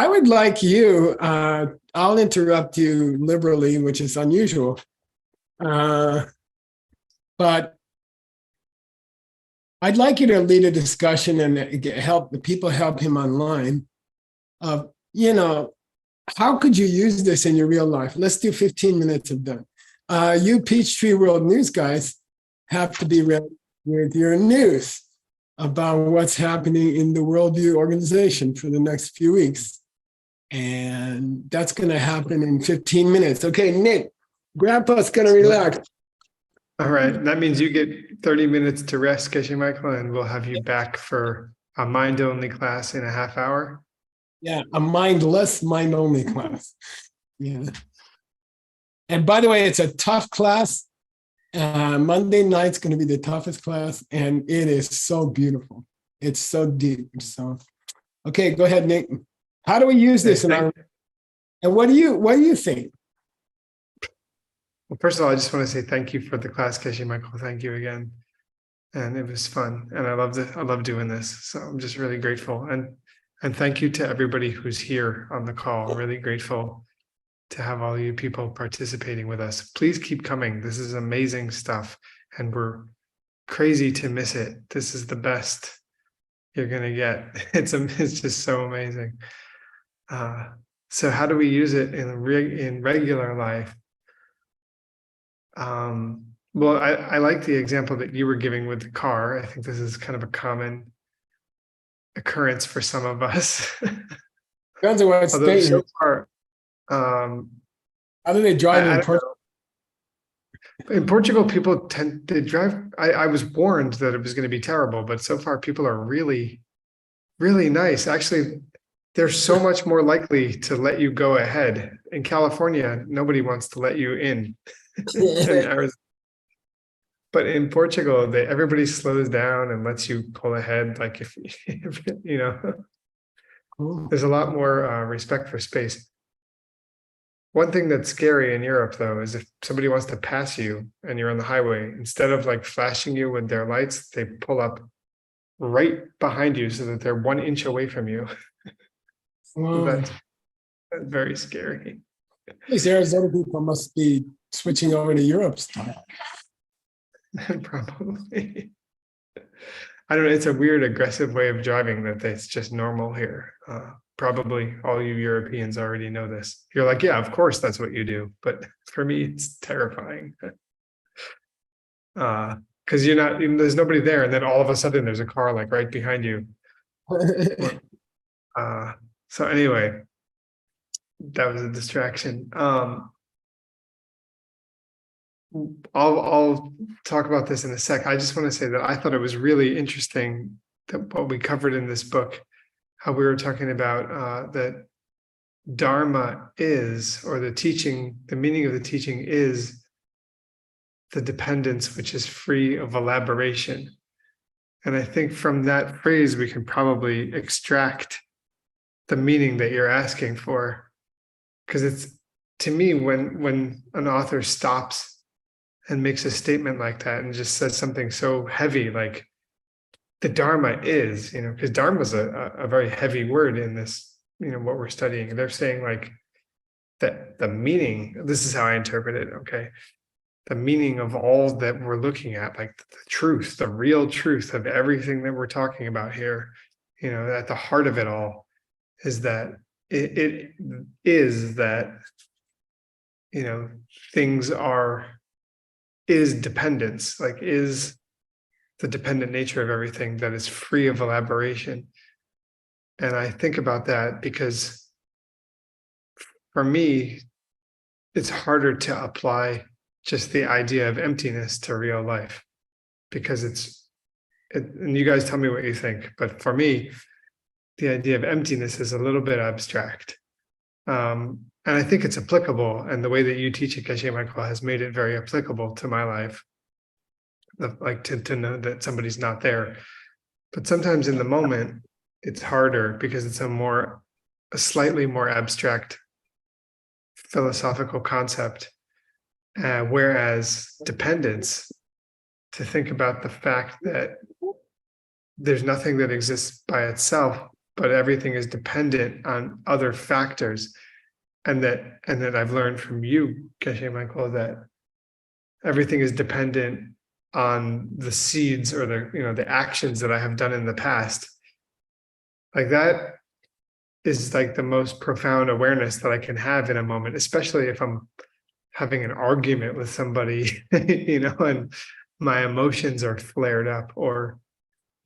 would like you, I'll interrupt you liberally, which is unusual. But I'd like you to lead a discussion and help the people help him online of, how could you use this in your real life? Let's do 15 minutes of that. You Peachtree World News guys have to be ready with your news. about what's happening in the Worldview organization for the next few weeks. And that's going to happen in 15 minutes. Okay, Nick, Grandpa's going to relax. All right, that means you get 30 minutes to rest, Geshe Michael, and we'll have you back for a mind-only class in a half hour. Yeah, a mindless, mind-only class. Yeah. And by the way, it's a tough class. Monday night's going to be the toughest class, and it is so beautiful. It's so deep. So, okay, go ahead, Nick. How do we use this in our? And what do you think? Well, first of all, I just want to say thank you for the class, Geshe Michael. Thank you again, and it was fun, and I love doing this. So I'm just really grateful, and thank you to everybody who's here on the call. Really grateful to have all you people participating with us. Please keep coming. This is amazing stuff, and we're crazy to miss it. This is the best you're gonna get. It's just so amazing. So how do we use it in regular life? Well, I like the example that you were giving with the car. I think this is kind of a common occurrence for some of us. Depends on what Although state. so far, how do they drive in Portugal? In Portugal, people tend to drive. I was warned that it was going to be terrible, but so far people are really, really nice. Actually, they're so much more likely to let you go ahead. In California, nobody wants to let you in. But in Portugal, everybody slows down and lets you pull ahead. Like if you know, there's a lot more respect for space. One thing that's scary in Europe, though, is if somebody wants to pass you and you're on the highway, instead of like flashing you with their lights, they pull up right behind you so that they're 1 inch away from you. That's very scary. These Arizona people must be switching over to Europe's style. Probably. I don't know. It's a weird, aggressive way of driving that's just normal here. Probably all you Europeans already know this. You're like, yeah, of course that's what you do. But for me, it's terrifying. Because there's nobody there, and then all of a sudden there's a car like right behind you. So anyway, that was a distraction. I'll talk about this in a sec. I just want to say that I thought it was really interesting that what we covered in this book, how we were talking about that Dharma is, or the teaching, the meaning of the teaching is the dependence which is free of elaboration. And I think from that phrase, we can probably extract the meaning that you're asking for. Because it's, to me, when an author stops and makes a statement like that and just says something so heavy, like the Dharma is, because Dharma is a very heavy word in this, what we're studying. They're saying like that the meaning, this is how I interpret it, okay? The meaning of all that we're looking at, like the truth, the real truth of everything that we're talking about here, at the heart of it all is that it is that, things is dependence, like is the dependent nature of everything that is free of elaboration. And I think about that because for me, it's harder to apply just the idea of emptiness to real life because and you guys tell me what you think, but for me, the idea of emptiness is a little bit abstract. And I think it's applicable, and the way that you teach it, Geshe Michael, has made it very applicable to my life. Like to know that somebody's not there. But sometimes in the moment, it's harder because it's a slightly more abstract philosophical concept. Whereas dependence, to think about the fact that there's nothing that exists by itself, but everything is dependent on other factors. And that I've learned from you, Geshe Michael, that everything is dependent on the seeds or the actions that I have done in the past. Like that is like the most profound awareness that I can have in a moment, especially if I'm having an argument with somebody, and my emotions are flared up, or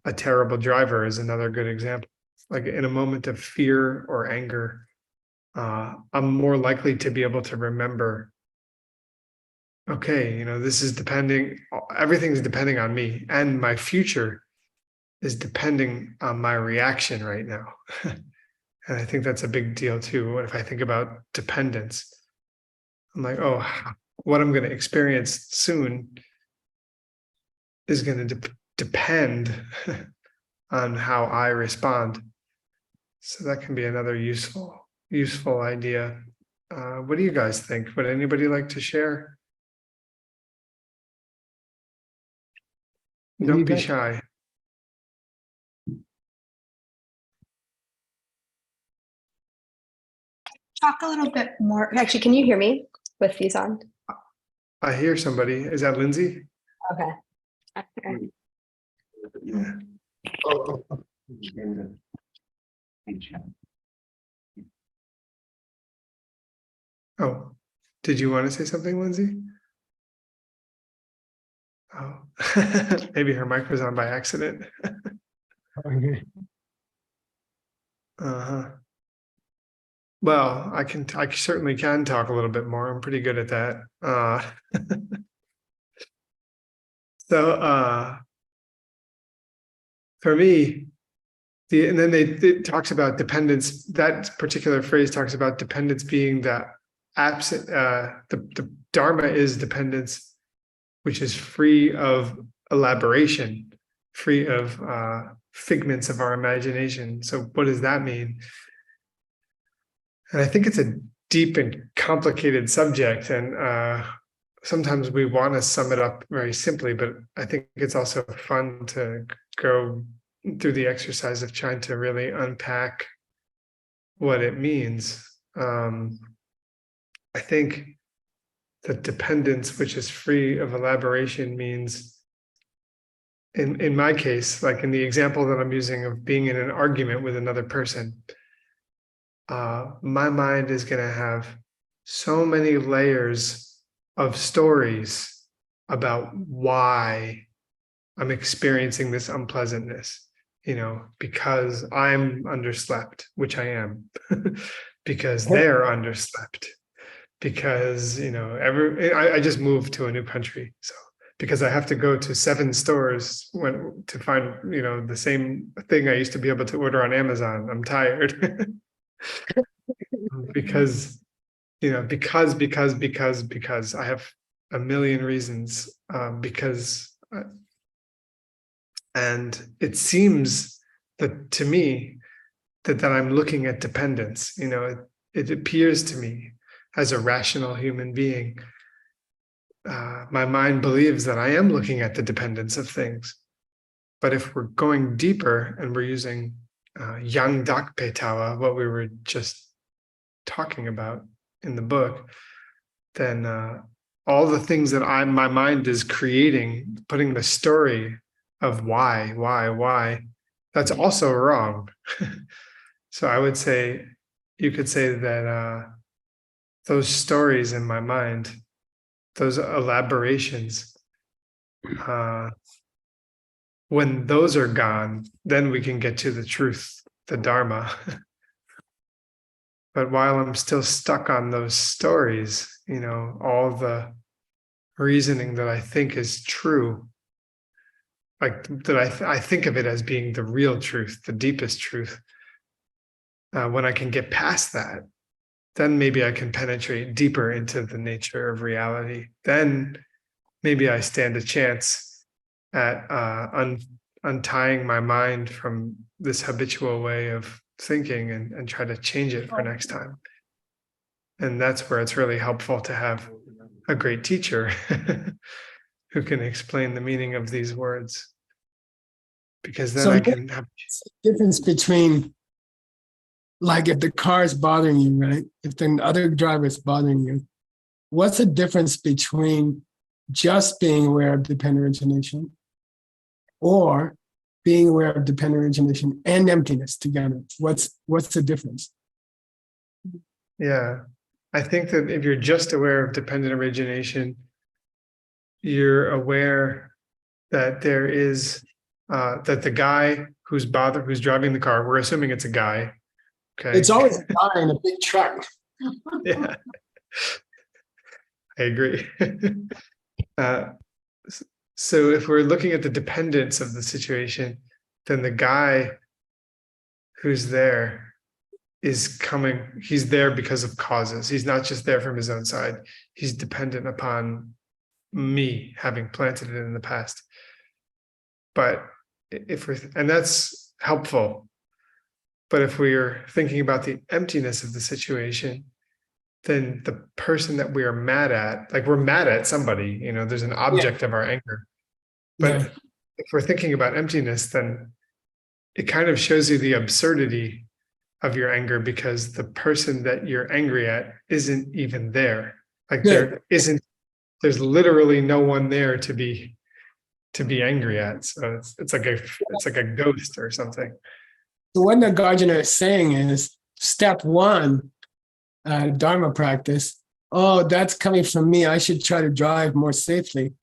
a terrible driver is another good example. Like in a moment of fear or anger, I'm more likely to be able to remember, okay, this is everything's depending on me, and my future is depending on my reaction right now. And I think that's a big deal too. If I think about dependence, I'm like, oh, what I'm going to experience soon is going to depend on how I respond. So that can be another useful idea. What do you guys think? Would anybody like to share? Don't be shy. Talk a little bit more. Actually, can you hear me with these on? I hear somebody. Is that Lindsay? Okay. Okay. Yeah. Oh, did you want to say something, Lindsay? Oh, maybe her mic was on by accident. Okay. Uh-huh. Well, I certainly can talk a little bit more. I'm pretty good at that. So for me, and then it talks about dependence. That particular phrase talks about dependence being the absent. The Dharma is dependence, which is free of elaboration, free of figments of our imagination. So what does that mean? And I think it's a deep and complicated subject, and sometimes we want to sum it up very simply, but I think it's also fun to go through the exercise of trying to really unpack what it means. I think that dependence, which is free of elaboration, means, in my case, like in the example that I'm using of being in an argument with another person, my mind is going to have so many layers of stories about why I'm experiencing this unpleasantness, because I'm underslept, which I am, because they're underslept, because, I just moved to a new country. So because I have to go to 7 stores to find, the same thing I used to be able to order on Amazon. I'm tired. because I have a million reasons, and it seems that to me that I'm looking at dependence. It appears to me as a rational human being, my mind believes that I am looking at the dependence of things. But if we're going deeper and we're using Yang Dakpe Tawa, what we were just talking about in the book, then all the things that my mind is creating, putting the story of why, that's also wrong. So I would say, you could say that those stories in my mind, those elaborations, when those are gone, then we can get to the truth, the Dharma. But while I'm still stuck on those stories, all the reasoning that I think is true, like that I think of it as being the real truth, the deepest truth. When I can get past that, then maybe I can penetrate deeper into the nature of reality. Then maybe I stand a chance at untying my mind from this habitual way of thinking and try to change it for next time. And that's where it's really helpful to have a great teacher who can explain the meaning of these words, because then I can have difference between, like, if the car is bothering you, right? If the other driver is bothering you, what's the difference between just being aware of dependent origination or being aware of dependent origination and emptiness together? What's the difference? Yeah, I think that if you're just aware of dependent origination, you're aware that there is that the guy who's driving the car, we're assuming it's a guy. Okay. It's always a guy in a big truck. Yeah, I agree. So if we're looking at the dependence of the situation, then the guy who's there he's there because of causes. He's not just there from his own side. He's dependent upon me having planted it in the past. But and that's helpful. But if we're thinking about the emptiness of the situation, then the person that we are mad at, like we're mad at somebody, there's an object of our anger. But if we're thinking about emptiness, then it kind of shows you the absurdity of your anger, because the person that you're angry at isn't even there. Like there's literally no one there to be angry at. So it's like a ghost or something. So what Nagarjuna is saying is step one, Dharma practice. Oh, that's coming from me. I should try to drive more safely.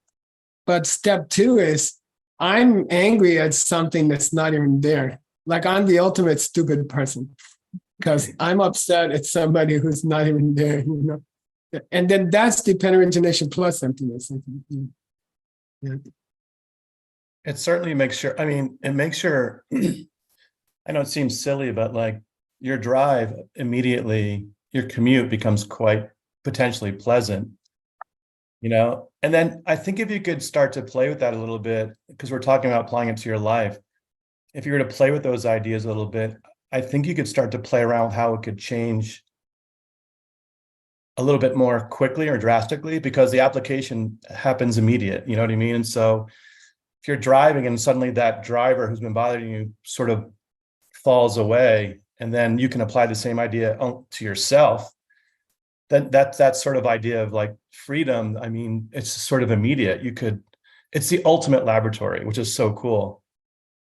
But step two is I'm angry at something that's not even there. Like I'm the ultimate stupid person because I'm upset at somebody who's not even there, And then that's dependent origination plus emptiness. Yeah. It certainly makes sure, it makes sure, I know it seems silly, but like your drive immediately, your commute becomes quite potentially pleasant, And then I think if you could start to play with that a little bit, because we're talking about applying it to your life, if you were to play with those ideas a little bit, I think you could start to play around with how it could change a little bit more quickly or drastically, because the application happens immediate, you know what I mean? And so if you're driving and suddenly that driver who's been bothering you sort of falls away, and then you can apply the same idea to yourself, then that sort of idea of like freedom, it's sort of immediate. It's the ultimate laboratory, which is so cool.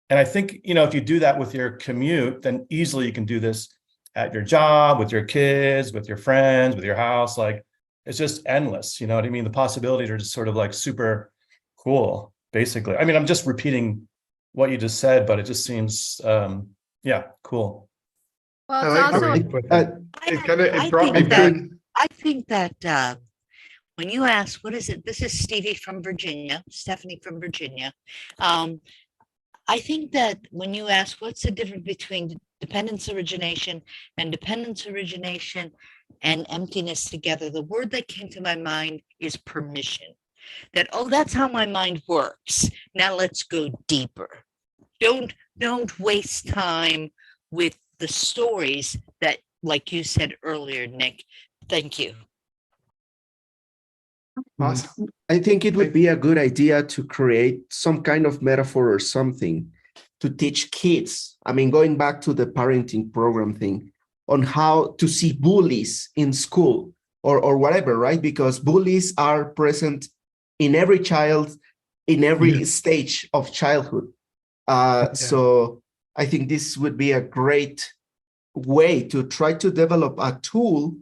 And I think, if you do that with your commute, then easily you can do this at your job, with your kids, with your friends, with your house. Like it's just endless, you know what I mean? The possibilities are just sort of like super cool, basically. I'm just repeating what you just said, but it just seems, cool. Well, I it's like the also way you put that. It brought me back. I think that when you ask, what is it? This is Stephanie from Virginia. I think that when you ask, what's the difference between dependence origination and emptiness together, the word that came to my mind is permission. That, that's how my mind works. Now let's go deeper. Don't waste time with the stories that, like you said earlier, Nick. Thank you. Awesome. I think it would be a good idea to create some kind of metaphor or something to teach kids. Going back to the parenting program thing, on how to see bullies in school or whatever, right? Because bullies are present in every child, in every stage of childhood. So I think this would be a great way to try to develop a tool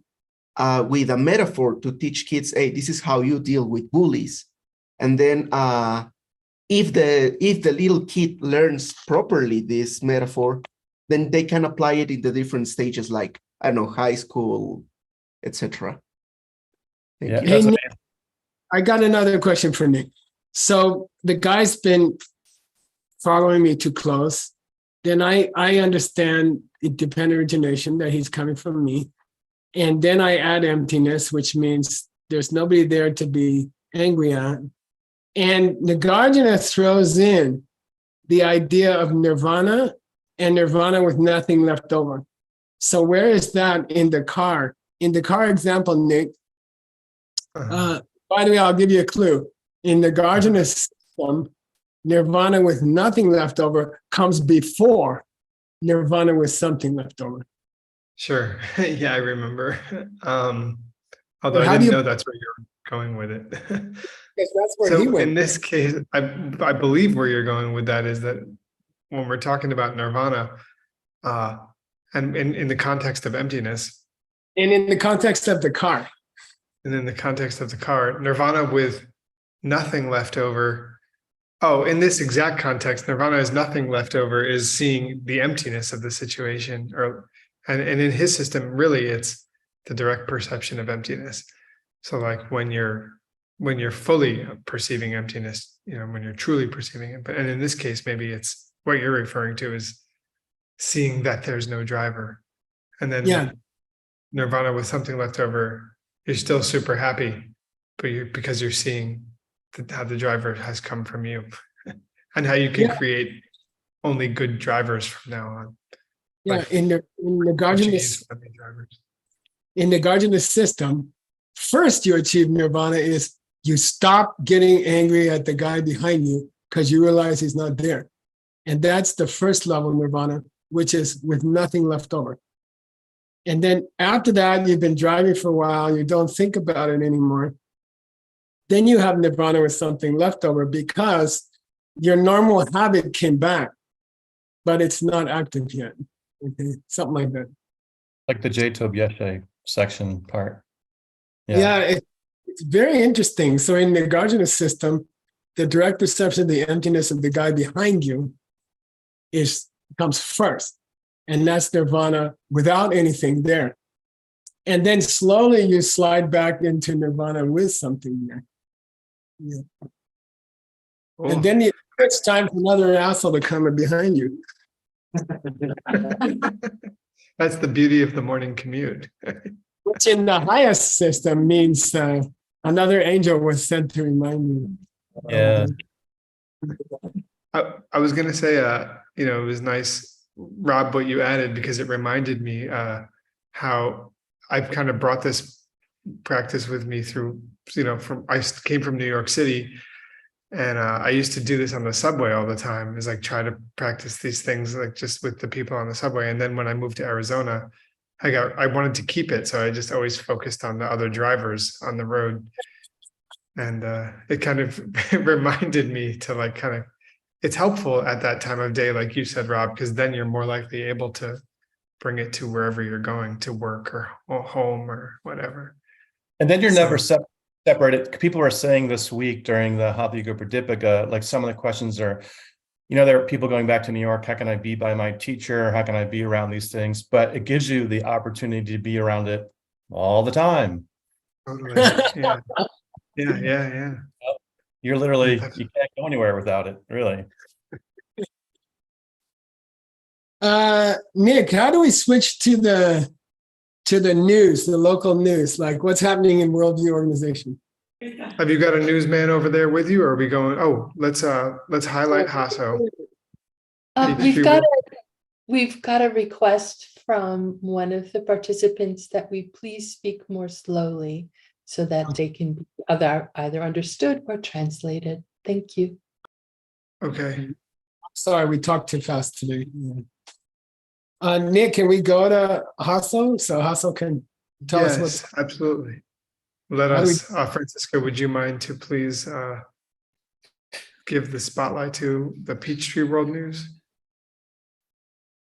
with a metaphor to teach kids, hey, this is how you deal with bullies. And then if the little kid learns properly this metaphor, then they can apply it in the different stages, like, I don't know, high school, etc. Yeah, Hey, Nick, I got another question for Nick. So the guy's been following me too close. Then I understand independent origination, that he's coming from me. And then I add emptiness, which means there's nobody there to be angry at. And Nagarjuna throws in the idea of nirvana and nirvana with nothing left over. So where is that in the car? In the car example, Nick, by the way, I'll give you a clue. In Nagarjuna system, nirvana with nothing left over comes before nirvana with something left over. Sure. Yeah, I remember. Although I didn't know that's where you're going with it. That's where so he went. In this case, I believe where you're going with that is that when we're talking about nirvana, and in the context of emptiness, and in the context of the car, and in the context of the car, nirvana with nothing left over Oh, in this exact context, nirvana is nothing left over, is seeing the emptiness of the situation, and in his system, really it's the direct perception of emptiness. So like when you're fully perceiving emptiness, when you're truly perceiving it. And in this case, maybe it's what you're referring to is seeing that there's no driver. And then nirvana with something left over, you're still super happy, but because you're seeing how the driver has come from you and how you can create only good drivers from now on. Yeah, in the Nagarjuna's system, first you achieve nirvana is you stop getting angry at the guy behind you because you realize he's not there. And that's the first level of nirvana, which is with nothing left over. And then after that, you've been driving for a while, you don't think about it anymore. Then you have nirvana with something left over because your normal habit came back, but it's not active yet. Okay, something like that. Like the J-Tob Geshe section part. Yeah, it's very interesting. So in the Nagarjuna system, the direct perception of the emptiness of the guy behind you comes first. And that's nirvana without anything there. And then slowly you slide back into nirvana with something there. Yeah. Cool. And then it's time for another asshole to come in behind you. That's the beauty of the morning commute. Which in the highest system means another angel was sent to remind you. Yeah. I was going to say, it was nice, Rob, what you added, because it reminded me how I've kind of brought this practice with me through, I came from New York City, and I used to do this on the subway all the time, is like try to practice these things like just with the people on the subway. And then when I moved to Arizona, I wanted to keep it. So I just always focused on the other drivers on the road. And it kind of reminded me to it's helpful at that time of day, like you said, Rob, because then you're more likely able to bring it to wherever you're going, to work or home or whatever. And then you're never separated. People were saying this week during the Hatha Yoga Pradipika, like some of the questions are, there are people going back to New York. How can I be by my teacher? How can I be around these things? But it gives you the opportunity to be around it all the time. Totally. Yeah. You're literally, you can't go anywhere without it, really. Nick, how do we switch to the news, the local news, like what's happening in Worldview organization? Have you got a newsman over there with you, or are we going? Oh, let's highlight Hasso. We've got a request from one of the participants that we please speak more slowly so that they can be either understood or translated. Thank you. Okay. Sorry, we talked too fast today. Nick, can we go to Hasso so Hasso can tell us Yes, absolutely. Let us, Francisco, would you mind to please give the spotlight to the Peachtree World News?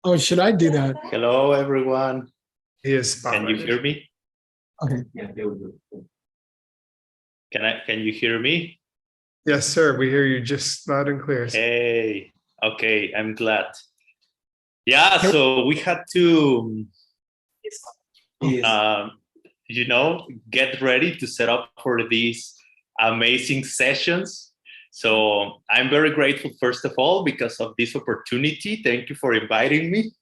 Oh, should I do that? Hello, everyone. He is spotlighted. Can you hear me? Okay. Can you hear me? Yes, sir. We hear you just loud and clear. Hey, okay, I'm glad. Yeah, so we had to, get ready to set up for these amazing sessions. So I'm very grateful, first of all, because of this opportunity. Thank you for inviting me.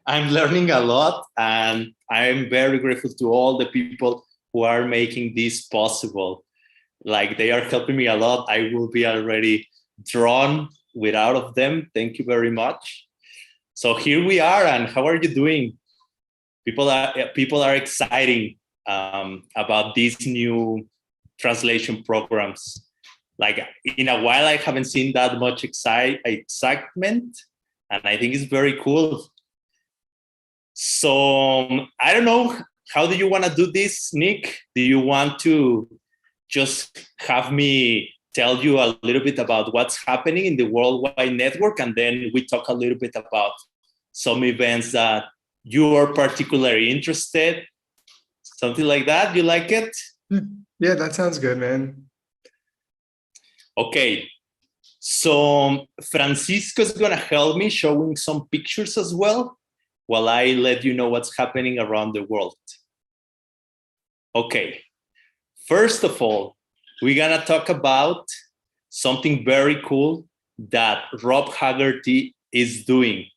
I'm learning a lot, and I'm very grateful to all the people who are making this possible. Like, they are helping me a lot. I will be already drawn without of them. Thank you very much. So here we are, and how are you doing? People are exciting about these new translation programs. Like, in a while, I haven't seen that much excitement, and I think it's very cool. So I don't know, how do you want to do this, Nick? Do you want to just have me tell you a little bit about what's happening in the worldwide network, and then we talk a little bit about some events that you are particularly interested, something like that? You like it? Yeah, that sounds good, man. Okay. So Francisco is going to help me showing some pictures as well, while I let you know what's happening around the world. Okay, first of all, we're going to talk about something very cool that Rob Haggerty is doing.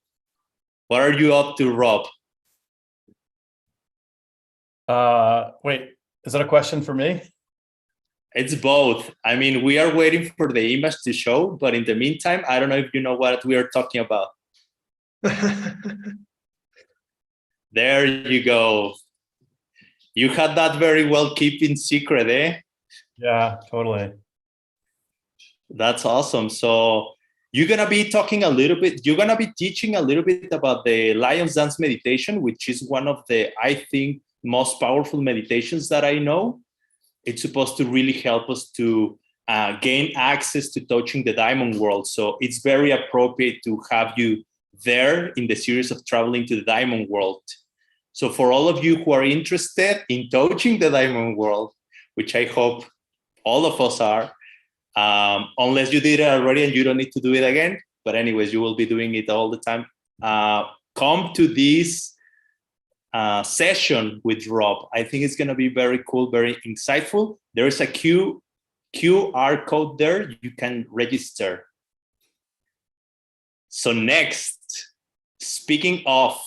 What are you up to, Rob? Wait, is that a question for me? It's both. I mean, we are waiting for the image to show, but in the meantime, I don't know if you know what we are talking about. There you go. You had that very well kept in secret, eh? Yeah, totally. That's awesome. So you're going to be talking a little bit, you're going to be teaching a little bit about the Lion's Dance meditation, which is one of the, I think, most powerful meditations that I know. It's supposed to really help us to gain access to touching the diamond world. So it's very appropriate to have you there in the series of traveling to the diamond world. So for all of you who are interested in touching the diamond world, which I hope all of us are, unless you did it already and you don't need to do it again, but anyways, you will be doing it all the time. Come to this session with Rob. I think it's going to be very cool, very insightful. There is a QR code there. You can register. So next, speaking of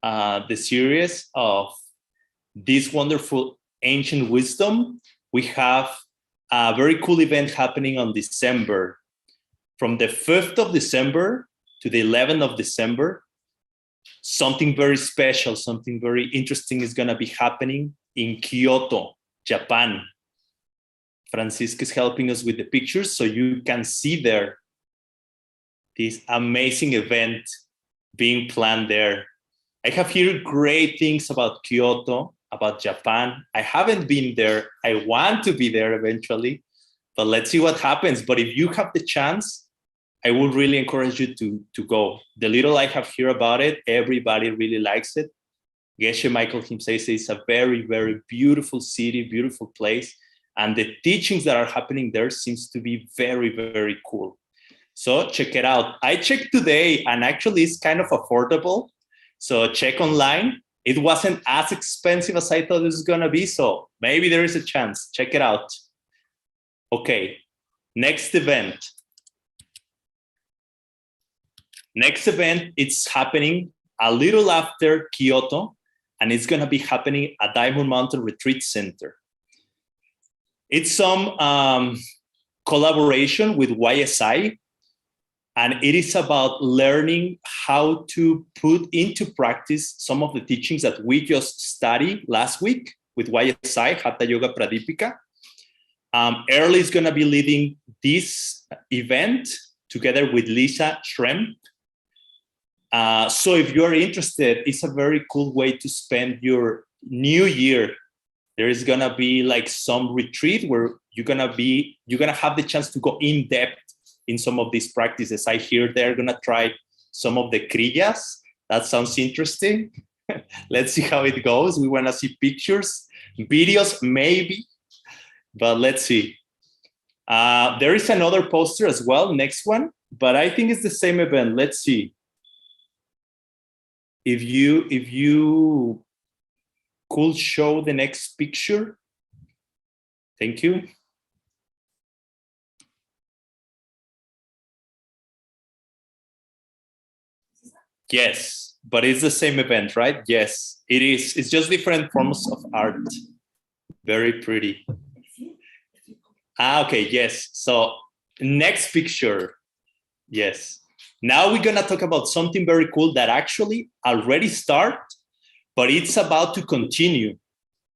the series of this wonderful ancient wisdom, we have a very cool event happening on December. From the 5th of December to the 11th of December, something very special, something very interesting is going to be happening in Kyoto, Japan. Francisco is helping us with the pictures so you can see there this amazing event being planned there. I have heard great things about Kyoto, about Japan. I haven't been there. I want to be there eventually, but let's see what happens. But if you have the chance, I would really encourage you to go. The little I have heard about it, everybody really likes it. Geshe Michael himself says it's a very, very beautiful city, beautiful place. And the teachings that are happening there seems to be very, very cool. So check it out. I checked today and actually it's kind of affordable. So check online. It wasn't as expensive as I thought it was gonna be. So maybe there is a chance. Check it out. Okay, next event. Next event, it's happening a little after Kyoto, and it's going to be happening at Diamond Mountain Retreat Center. It's some collaboration with YSI, and it is about learning how to put into practice some of the teachings that we just studied last week with YSI, Hatha Yoga Pradipika. Early is going to be leading this event together with Lisa Schrem. So if you're interested, it's a very cool way to spend your new year. There is gonna be like some retreat where you're gonna have the chance to go in depth in some of these practices. I hear they're gonna try some of the kriyas. That sounds interesting. Let's see how it goes. We wanna see pictures, videos, maybe, but let's see. There is another poster as well, next one, but I think it's the same event. Let's see. If you could show the next picture. Thank you. Yes, but it's the same event, right? Yes, it is. It's just different forms of art. Very pretty. Okay, yes. So next picture. Yes. Now we're going to talk about something very cool that actually already started, but it's about to continue.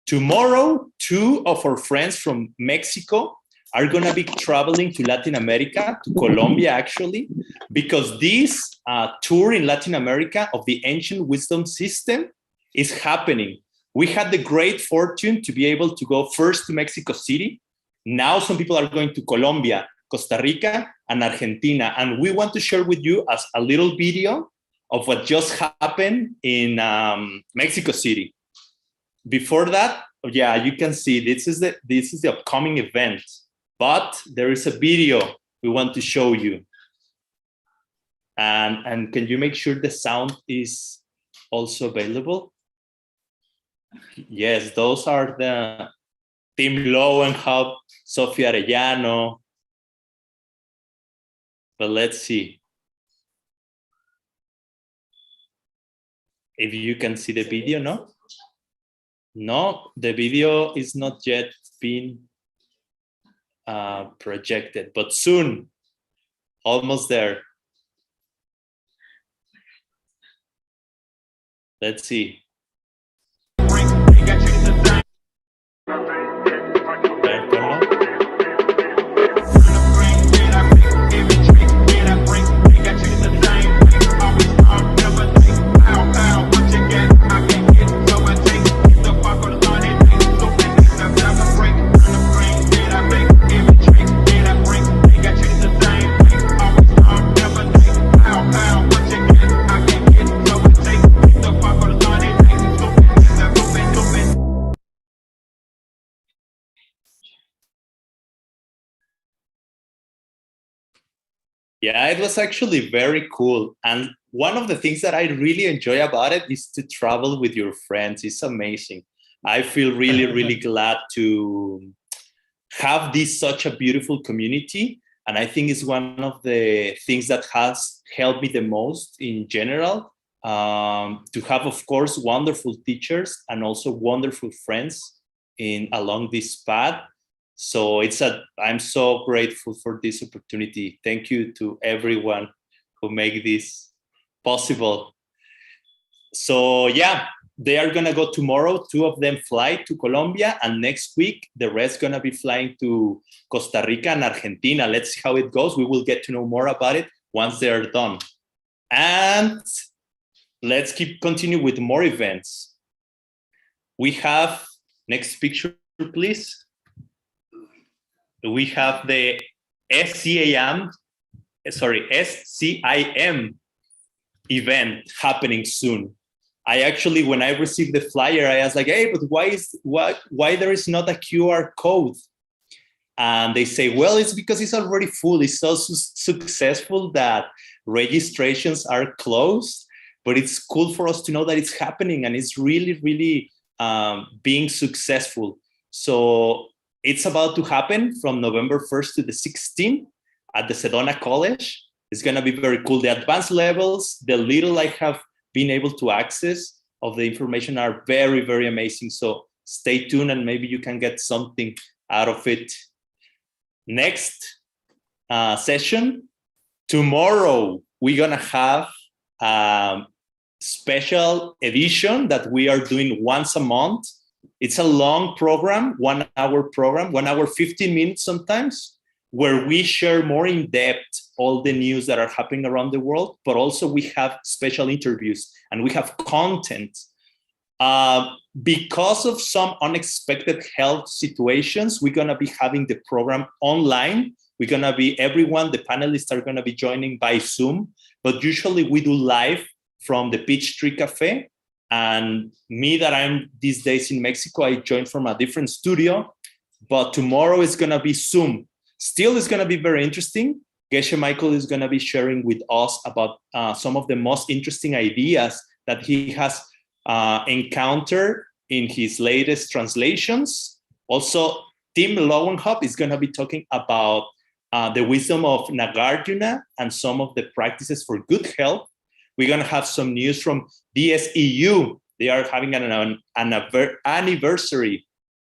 Tomorrow, 2 of our friends from Mexico are going to be traveling to Latin America, to Colombia actually, because this tour in Latin America of the ancient wisdom system is happening. We had the great fortune to be able to go first to Mexico City. Now some people are going to Colombia, Costa Rica, and Argentina. And we want to share with you as a little video of what just happened in Mexico City. Before that, yeah, you can see this is the upcoming event, but there is a video we want to show you. And can you make sure the sound is also available? Yes, those are the Tim Lowenhub, Sofia Arellano. But let's see if you can see the video. No? No, the video is not yet being projected, but soon, almost there. Let's see. Yeah, it was actually very cool. And one of the things that I really enjoy about it is to travel with your friends. It's amazing. I feel really, really glad to have this such a beautiful community. And I think it's one of the things that has helped me the most in general, to have, of course, wonderful teachers and also wonderful friends along this path. So I'm so grateful for this opportunity. Thank you to everyone who made this possible. So yeah, they are gonna go tomorrow. 2 of them fly to Colombia, and next week, the rest gonna be flying to Costa Rica and Argentina. Let's see how it goes. We will get to know more about it once they are done. And let's continue with more events. We have, next picture, please. We have the SCIM event happening soon. I actually, when I received the flyer, I was like, hey, but why there is not a QR code? And they say, well, it's because it's already full. It's so successful that registrations are closed, but it's cool for us to know that it's happening and it's really, really being successful. So it's about to happen from November 1st to the 16th at the Sedona College. It's going to be very cool. The advanced levels, the little I have been able to access of the information are very, very amazing. So stay tuned and maybe you can get something out of it. Next session, tomorrow, we're going to have a special edition that we are doing once a month. It's a long program, 1 hour program, 1 hour, 15 minutes sometimes, where we share more in depth all the news that are happening around the world, but also we have special interviews and we have content. Because of some unexpected health situations, we're gonna be having the program online. We're gonna be, the panelists are gonna be joining by Zoom, but usually we do live from the Peachtree Cafe. And me that I'm these days in Mexico, I joined from a different studio, but tomorrow is gonna be Zoom. Still is gonna be very interesting. Geshe Michael is gonna be sharing with us about some of the most interesting ideas that he has encountered in his latest translations. Also, Tim Lowenhub is gonna be talking about the wisdom of Nagarjuna and some of the practices for good health. We're going to have some news from DSEU. They are having an anniversary.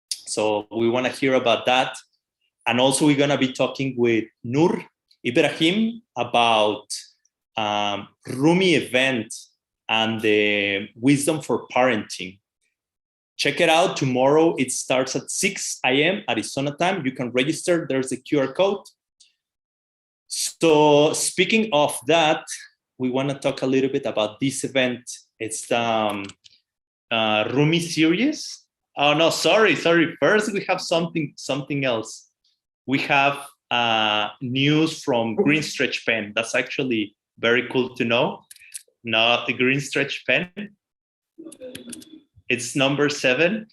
So we want to hear about that. And also we're going to be talking with Nur Ibrahim about Rumi event and the wisdom for parenting. Check it out tomorrow. It starts at 6 a.m. Arizona time. You can register. There's a QR code. So speaking of that, we want to talk a little bit about this event. It's the Rumi series. Oh no, sorry. First, we have something else. We have news from Green Stretch Pen. That's actually very cool to know. Now the Green Stretch Pen. It's number 7.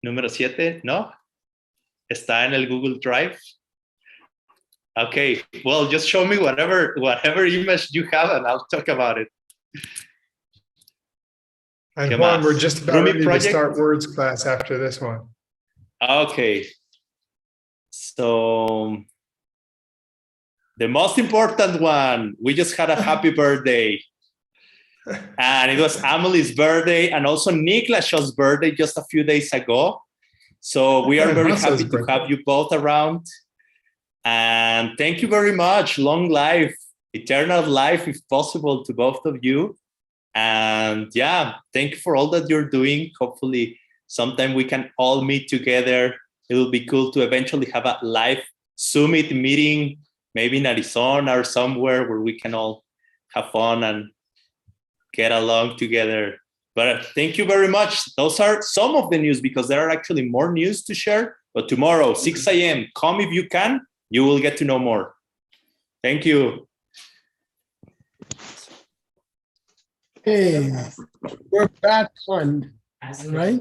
Número 7, ¿no? Está en el Google Drive. Okay, well, just show me whatever image you have and I'll talk about it. And ¿Qué Juan, más? we're just about Rumi ready project? to start words class after this one. Okay. So the most important one, we just had a happy birthday. And it was Amelie's birthday and also Nick Lashaw's birthday just a few days ago. So we are very happy to have you both around. And thank you very much. Long life, eternal life, if possible, to both of you. And yeah, thank you for all that you're doing. Hopefully sometime we can all meet together. It will be cool to eventually have a live summit meeting, maybe in Arizona or somewhere where we can all have fun and get along together. But thank you very much. Those are some of the news because there are actually more news to share. But tomorrow, 6 a.m., come if you can. You will get to know more. Thank you. Hey, we're back on, right?